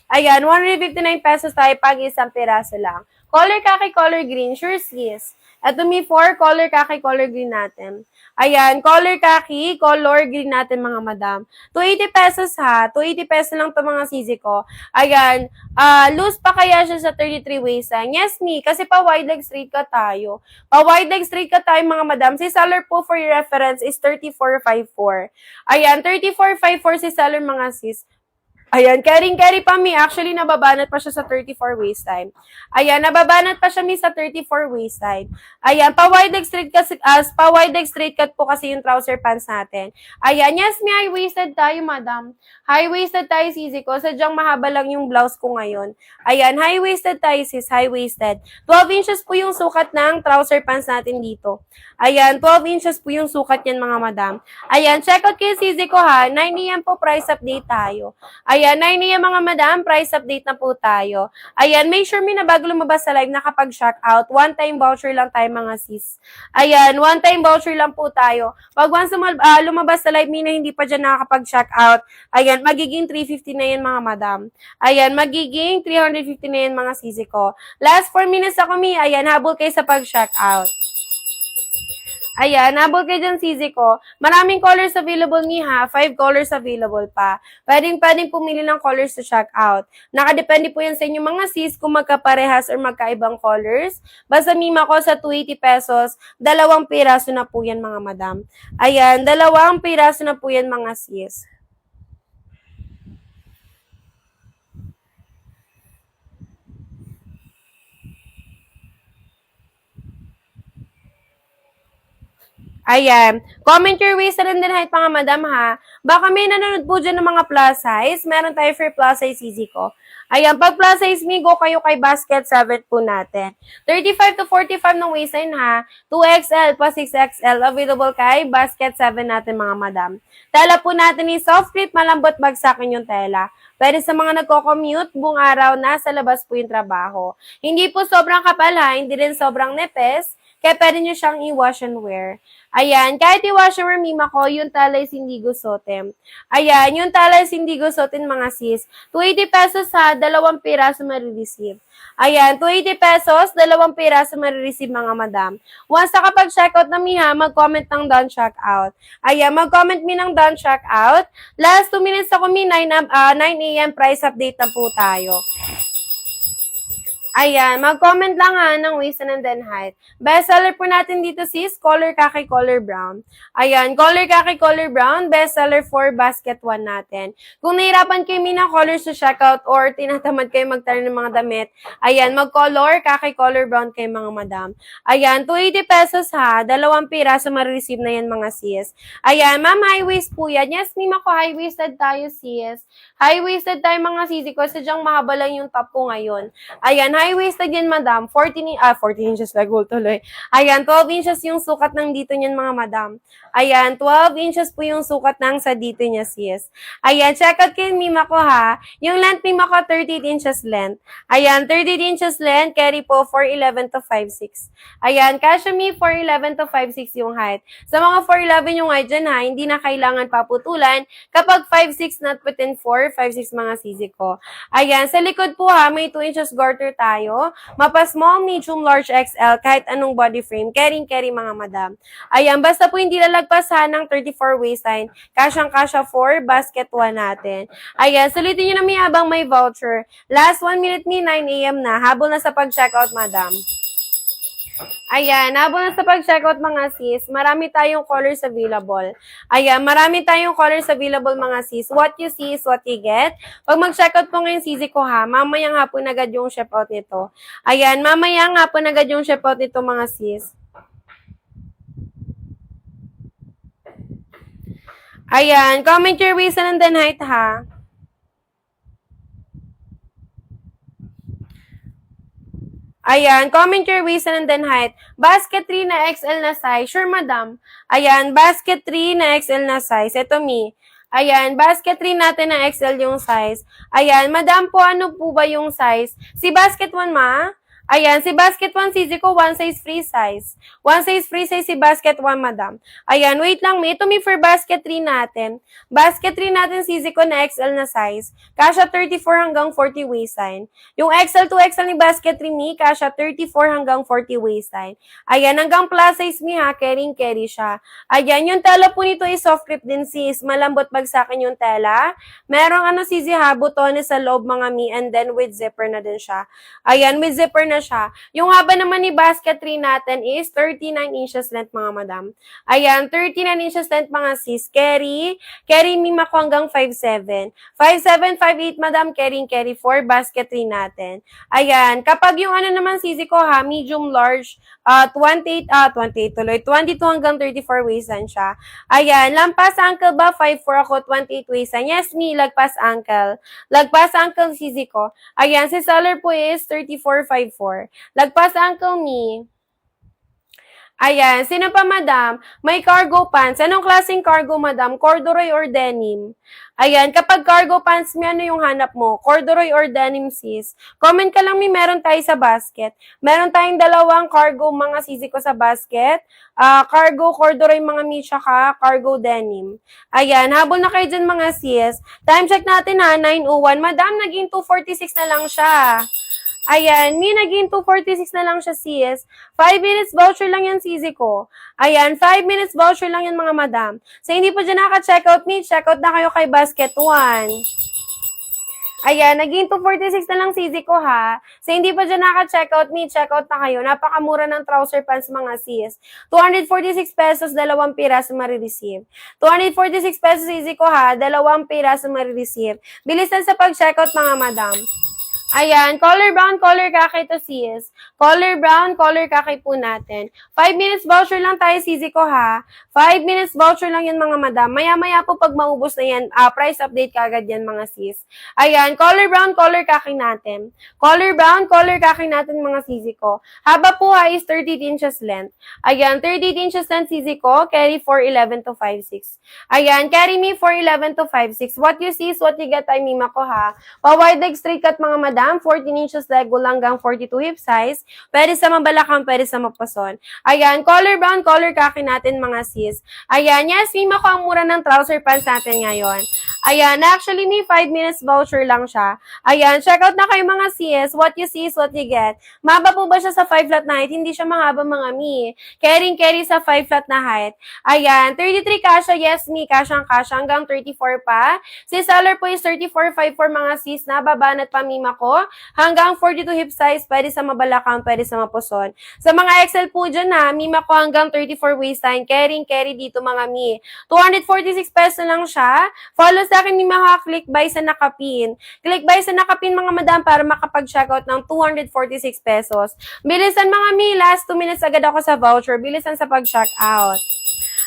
Ayan, 159 pesos tayo pag isang piraso lang. Color khaki, color green, sure sis. Ito may 4 color khaki, color green natin. Ayan, color khaki, color green natin mga madam. 280 pesos ha, 280 pesos lang to mga sisi ko. Ayan, loose pa kaya siya sa 33 waistline? Yes me, kasi pa wide leg straight ka tayo. Pa wide leg straight ka tayo mga madam. Si seller po for your reference is 3454. Ayan, 3454 si seller mga sis. Ayan, carry pa mi. Actually, nababanat pa siya sa 34 waist time. Ayan, nababanat pa siya mi sa 34 waist time. Ayan, pa-wide leg straight kasi, pa-wide leg straight cut po kasi yung trouser pants natin. Ayan, yes, mi high-waisted tayo, madam. High-waisted tayo, sisi ko. Sadyang mahaba lang yung blouse ko ngayon. Ayan, high-waisted tayo, sis. High-waisted. 12 inches po yung sukat ng trouser pants natin dito. Ayan, 12 inches po yung sukat yan, mga madam. Ayan, check out kayo, sisi ko, ha. 9 AM po, price update tayo. Ayan, 9 AM mga madam, price update na po tayo. Ayan, make sure na bago lumabas sa live, nakapag-shock out. One-time voucher lang tayo mga sis. Ayan, one-time voucher lang po tayo. Pag once lumabas sa live, na hindi pa dyan nakakapag-shock out, ayan, magiging 350 na yan mga madam. Ayan, magiging 350 na yan mga sisi ko. Last 4 minutes ako, mi. Ayan, habol kayo sa pag-shock out. Ayan, nabot kayo dyan, sisi ko. Maraming colors available ni ha. 5 colors available pa. Pwedeng pumili ng colors to check out. Nakadepende po yan sa inyo mga sis kung magkaparehas or magkaibang colors. Basta mima ko sa 280 pesos, 2 piraso na po yan mga madam. Ayan, 2 piraso na po yan mga sis. Ayan. Comment your waist na rin din height mga madam ha. Baka may nanonood po dyan ng mga plus size. Meron tayo for plus size easy ko. Ayan. Pag plus size me, go kayo kay basket 7 po natin. 35 to 45 ng waistline ha. 2XL pa 6XL. Available kay basket 7 natin mga madam. Tela po natin ni soft grip, malambot bagsakin yung tela. Pwede sa mga nagko-commute, buong araw, nasa labas po yung trabaho. Hindi po sobrang kapal ha. Hindi rin sobrang nepes. Kaya pwede nyo siyang i-wash and wear. Ayan, kahit i-wash and wear, mima ko, yung talay sindigo sotem. Ayan, yung talay sindigo sotem mga sis. 280 pesos ha, 2 piraso marireceive. Ayan, 280 pesos, 2 piraso marireceive mga madam. Once nakapag-checkout na miha, mag-comment ng done checkout. Ayan, mag-comment mi ng done checkout. Last 2 minutes ako mi, 9 AM price update na po tayo. Ayan, mag-comment lang ha ng waist and then height. Bestseller po natin dito sis, color kaki, color brown. Ayan, color kaki, color brown, bestseller for basket 1 natin. Kung nahirapan kayo ng colors to checkout or tinatamad kayo magtala ng mga damit, ayan, mag-color kaki, color brown kayo mga madam. Ayan, 280 pesos ha, 2 piraso ma-receive na yan mga sis. Ayan, ma'am, high waist po yan. Yes, mima ko, high-waisted tayo sis. High-waisted tayo mga sisi ko, sadyang mahaba lang yung top ko ngayon. Ayan, high-waisted yan, madam. 14 inches, lagol tuloy. Ayan, 12 inches yung sukat ng dito niyan, mga madam. Ayan, 12 inches po yung sukat ng sa dito niya, sis. Ayan, check out kayo, mima ko, ha. Yung length, mima ko, 38 inches length. Ayan, 38 inches length, carry po 4'11 to 5'6. Ayan, kasya mi, 4'11 to 5'6 yung height. Sa mga 4'11 yung height dyan, ha, hindi na kailangan paputulan. Kapag 5'6, not within 4, 5'6 mga sisi ko. Ayan, sa likod po, ha, may 2 inches garter tayo. Mapa small, medium, large, XL, kahit anong body frame. Carry mga madam. Ayan, basta po hindi lalagpas ha ng 34 waistline. Kasyang-kasya for basket 1 natin. Ayan, sulitin nyo na may habang may voucher. Last 1 minute mi, 9 AM na. Habol na sa pag-checkout, madam. Ayan, habol na sa pag-checkout mga sis, marami tayong colors available. Ayan, marami tayong colors available mga sis. What you see is what you get. Pag mag-checkout po ngayon sisi ko ha, mamayang hapon agad yung ship out nito. Ayan, mamayang hapon agad yung ship out nito mga sis. Ayan, comment your waist and then height ha. Ayan, comment your waist and then height. Basket 3 na XL na size. Sure, madam. Ayan, basket 3 na XL na size. Ito, mi. Ayan, basket 3 natin na XL yung size. Ayan, madam po, ano po ba yung size? Si basket 1, ma? Ayan, si basket 1, sisi ko, 1 size free size. 1 size free size si basket 1, madam. Ayan, wait lang, ito mi for basket 3 natin. Basket 3 natin, sisi ko na XL na size. Kasha 34 hanggang 40 waistline. Yung XL to XL ni basket 3 mi, kasha 34 hanggang 40 waistline. Ayan, hanggang plus size mi ha, carry siya. Ayan, yung tela po nito is soft grip din sis. Malambot bagsakin yung tela. Merong sisi ha, butones sa loob mga mi, and then with zipper na din siya. Ayan, with zipper na na siya. Yung haba naman ni basket 3 natin is 39 inches length, mga madam. Ayan, 39 inches length, mga sis. Carry mima ko hanggang 5'7". 5'7", 5'8", madam, carry 4, basket 3 natin. Ayan, kapag yung ano naman sisi ko ha, medium large, 22 hanggang 34 waistan siya. Ayan, lampas ankle ba? 5'4" ako, 28 waistan. Yes, me, lagpas ankle. Lagpas ankle sisi ko. Ayan, si seller po is 34'5'4". Lagpas ankle me. Ayan, sino pa madam? May cargo pants. Anong klaseng cargo madam? Corduroy or denim? Ayan, kapag cargo pants, may ano yung hanap mo? Corduroy or denim sis? Comment ka lang, meron tayo sa basket. Meron tayong dalawang cargo mga sisi ko sa basket. Cargo corduroy mga mi, tsaka cargo denim. Ayan, habol na kayo dyan mga sis. Time check natin ha, 9:01. Madam, naging 2:46 na lang siya. Ayan, naging 2:46 na lang siya, sis. 5 minutes voucher lang yan, sisi ko. Ayan, 5 minutes voucher lang yan, mga madam. So, hindi pa dyan naka-checkout, checkout na kayo kay Basket 1. Ayan, naging 2:46 na lang sisi ko ha. So, hindi pa dyan naka-checkout, checkout na kayo. Napakamura ng trouser pants, mga sis. 246 pesos, 2 piraso marireceive. 246 pesos sisi ko ha, 2 piraso marireceive. Bilisan sa pag-checkout, mga madam. Ayan, color brown, color kakay to sis. Color brown, color kakay po natin. 5 minutes voucher lang tayo, sisi ko ha. 5 minutes voucher lang yan, mga madam. Maya-maya po pag maubos na yan, price update kagad yan, mga sis. Ayan, color brown, color kakay natin. Color brown, color kakay natin, mga sisi ko. Haba po ha is 30 inches length. Ayan, 30 inches length, sisi ko. Carry 4'11" to 5'6". Ayan, carry me 4'11" to 5'6". What you see is what you get, ay mima ko ha. Pa-wide leg straight cut, mga madam. 14 inches leg hanggang 42 hip size. Pwede sa mabalakang, pwede sa mapason. Ayan, color brown, color khaki natin, mga sis. Ayan, yes, mima ko ang mura ng trouser pants natin ngayon. Ayan, actually, 5 minutes voucher lang siya. Ayan, check out na kayo, mga sis. What you see is what you get. Mahaba po ba siya sa 5 flat na height? Hindi siya mahaba, mga mi. Carry sa 5 flat na height. Ayan, 33 kasha, yes, mi, kasha hanggang 34 pa. Si seller po is 34.5 for mga sis na babanat pa mima ko. Hanggang 42 hip size, pwede sa mabalakang, pwede sa mapuson. Sa mga XL po dyan ha, mima ko hanggang 34 waistline. Carry dito, mga mi. 246 pesos lang siya. Follow sa akin, mima ha, click buy sa nakapin. Click buy sa nakapin, mga madam, para makapag-checkout ng 246 pesos. Bilisan, mga mi, last 2 minutes agad ako sa voucher. Bilisan sa pag-checkout.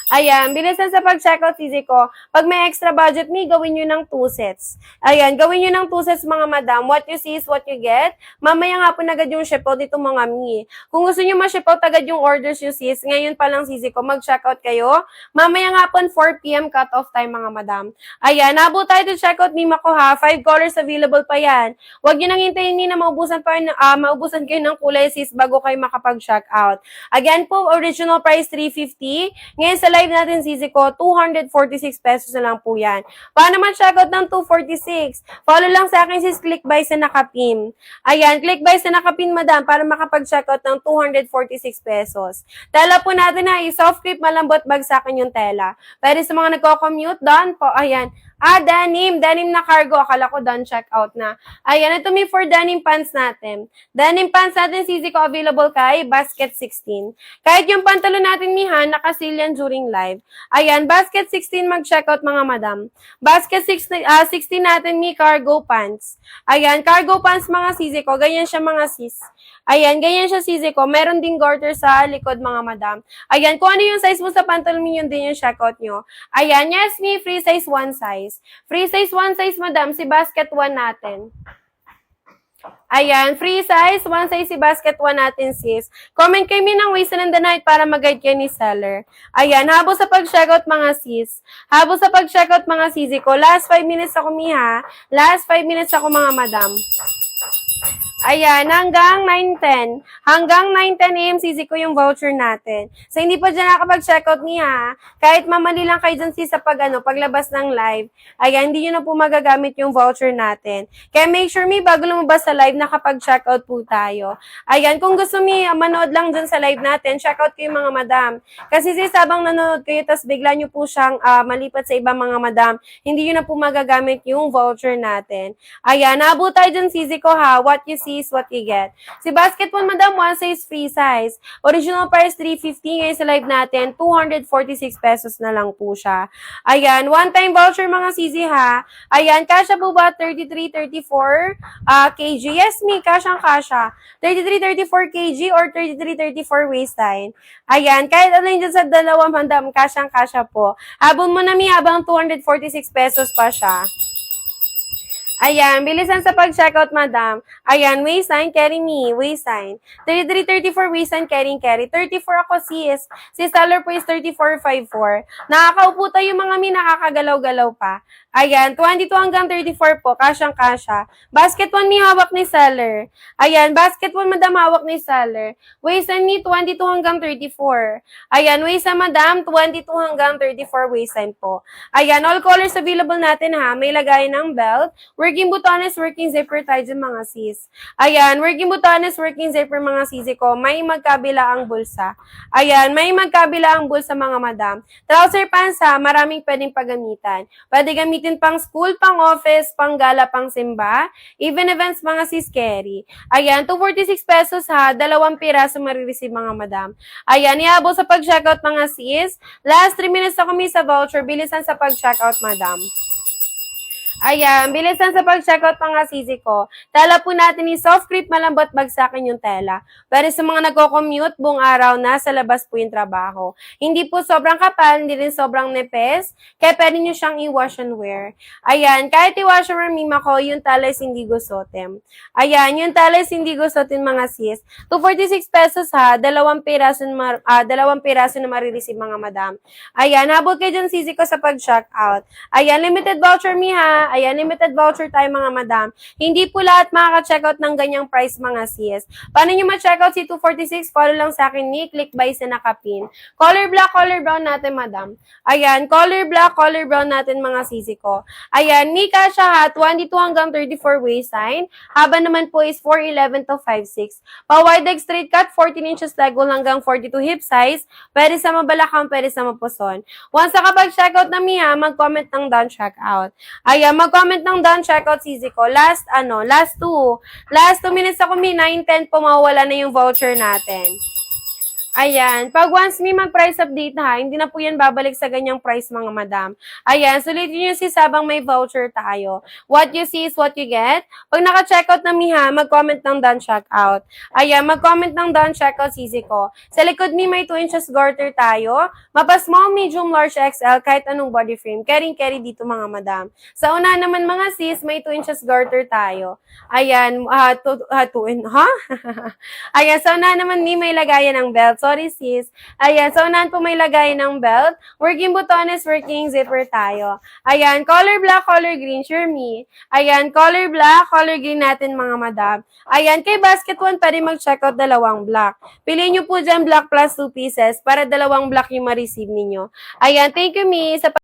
Ayan, bilisan sa pag-checkout, sisi ko. Pag may extra budget, gawin nyo ng 2 sets. Ayan, gawin nyo ng 2 sets, mga madam. What you see is what you get. Mamaya nga po agad yung ship out dito, mga mi. Kung gusto nyo ma-ship out agad yung orders nyo, sis, ngayon pa lang, sisi ko, mag-checkout kayo. Mamaya nga po, 4 p.m. cut-off time, mga madam. Ayan, nabo tayo to checkout, mima ko ha. 5 colors available pa yan. Huwag nyo nang hintayin na maubusan kayo ng kulay, sis, bago kayo makapag-checkout. Again po, original price 350. Ngayon sa live natin, sisi ko, 246 pesos na lang po yan. Paano man checkout ng 246? Follow lang sa akin, sis, click buy sa nakapin. Ayan, click buy sa nakapin, madam, para makapag-checkout ng 246 pesos. Tela po natin ha, soft clip, malambot, bagsakin yung tela. Pwede sa mga nagko-commute, doon po, ayan. Denim na cargo. Akala ko done checkout na. Ayan, ito for denim pants natin. Denim pants natin, sisi ko, available kay Basket 16. Kahit yung pantalon natin, mihan, nakasil yan during live. Ayan, Basket 16 mag-checkout, mga madam. Basket 16 natin, cargo pants. Ayan, cargo pants, mga sisi ko. Ganyan siya, mga sis. Ayan, ganyan siya, sisi ko. Meron ding garter sa likod, mga madam. Ayan, kung ano yung size mo sa pantalon, yun din yung checkout nyo. Ayan, yes, free size 1 size. Free size 1 size, madam, si Basket 1 natin. Ayan, free size 1 size si Basket 1 natin, sis. Comment kayo ng waist and the night para mag-guide kayo ni seller. Ayan, habol sa pag-checkout, mga sis. Habol sa pag-checkout, mga sisi ko. Last 5 minutes ako, miha. Last 5 minutes ako, mga madam. Ayan, hanggang 9:10. Hanggang 9:10 a.m. sisi ko yung voucher natin. So, hindi pa dyan nakapag-checkout niya. Kahit mamali lang kayo dyan sis sa paglabas ng live. Ayan, hindi nyo na po magagamit yung voucher natin. Kaya make sure bago lumabas sa live, nakapag-checkout po tayo. Ayan, kung gusto manood lang dyan sa live natin, checkout kayo, mga madam. Kasi sis, habang nanonood kayo, tas bigla nyo po siyang malipat sa ibang mga madam, hindi nyo na po magagamit yung voucher natin. Ayan, nabo tayo dyan sisi ko ha. What you see is what you get. Si basket 1, madam, one size free size. Original price 350, ngayon sa live natin, 246 pesos na lang po siya. Ayan, one-time voucher mga sisi ha. Ayan, kasha po ba 33-34 kg? Yes, me, kasyang-kasya. 33-34 kg or 33-34 waistline. Ayan, kahit ano yun dyan sa dalawa, madam, kasyang-kasya po. Habang mo na mi, habang 246 pesos pa siya. Ayan, bilisan sa pag-checkout, madam. Ayan, waistline, carry me, waistline. 33-34 waistline, carry. 34 ako, sis. Si seller po is 34.54. Nakakaupo tayo mga mi, nakakagalaw-galaw pa. Ayan, 22 hanggang 34 po, kasyang-kasya. Basket 1 mi hawak ni seller. Ayan, basket 1 madam hawak ni seller. Waistline mi 22 hanggang 34. Ayan, waistline madam 22 hanggang 34 waistline po. Ayan, all colors available natin ha. May lagay ng belt. Working butones, working zipper tayo dyan mga sis. Ayan, working butones, working zipper mga sisi ko. May magkabila ang bulsa. Ayan, may magkabila ang bulsa mga madam. Trouser pants ha, maraming pwedeng paggamitan. Pwede gamitin pang school, pang office, pang gala, pang simba. Even events mga sis carry. Ayan, 246 pesos ha, 2 piraso marireceive mga madam. Ayan, iabot sa pag-checkout mga sis. Last 3 minutes na kami sa voucher, bilisan sa pag-checkout madam. Ayan, bilisan sa pag-checkout mga sisi ko. Tela po natin ni soft crepe, malambot bagsakin yung tela. Pero sa mga nagko-commute, buong araw na sa labas po yung trabaho. Hindi po sobrang kapal, hindi rin sobrang nepes, kaya pwede nyo siyang i-wash and wear. Ayan, kahit i-wash and wear mima ko, yung tela is hindi gusotem. Ayan, yung tela is hindi gusotin mga sis. 246 pesos ha, 2 piraso na marireceive mga madam. Ayan, habot kayo dyan sisi ko sa pag-checkout. Ayan, limited voucher mi ha. Ayan, limited voucher tayo mga madam. Hindi po lahat makaka-checkout ng ganyang price mga sis. Paano nyo ma-checkout si 246? Follow lang sa akin ni click buy sa nakapin. Color black, color brown natin madam. Ayan, color black, color brown natin mga sisi ko. Ayan, ni kasha ha, 22 hanggang 34 waistline. Haba naman po is 4'11 to 5'6. Pa-wide leg straight cut, 14 inches leg hole hanggang 42 hip size. Pwede sa mabalakang, pwede sa mapuson. Once nakapag-checkout na mi ha, mag-comment ng done checkout. Ayan, mag-comment ng done checkout sisi ko. Last 2 minutes ako mi, 9:10 po mawawala na yung voucher natin. Ayan, pag once may mag-price update ha, hindi na po yan babalik sa ganyang price mga madam. Ayan, sulitin nyo si sabang may voucher tayo. What you see is what you get. Pag naka-checkout na mi ha, mag-comment ng done checkout. Ayan, mag-comment ng done checkout sisi ko. Sa likod mi may 2 inches garter tayo. Mapa small, medium, large, XL, kahit anong body frame. Carry dito mga madam. Sa una naman mga sis, may 2 inches garter tayo. Ayan, Ayan, sa una naman mi may lagayan ng belt. Sorry sis. Ayan, so unahan po may lagay ng belt. Working butones, working zipper tayo. Ayan, color black, color green, sure me. Ayan, color black, color green natin mga madam. Ayan, kay basket 1, pwede mag-checkout 2 black. Piliin nyo po dyan black plus 2 pieces para 2 black yung ma-receive ninyo. Ayan, thank you me. Sa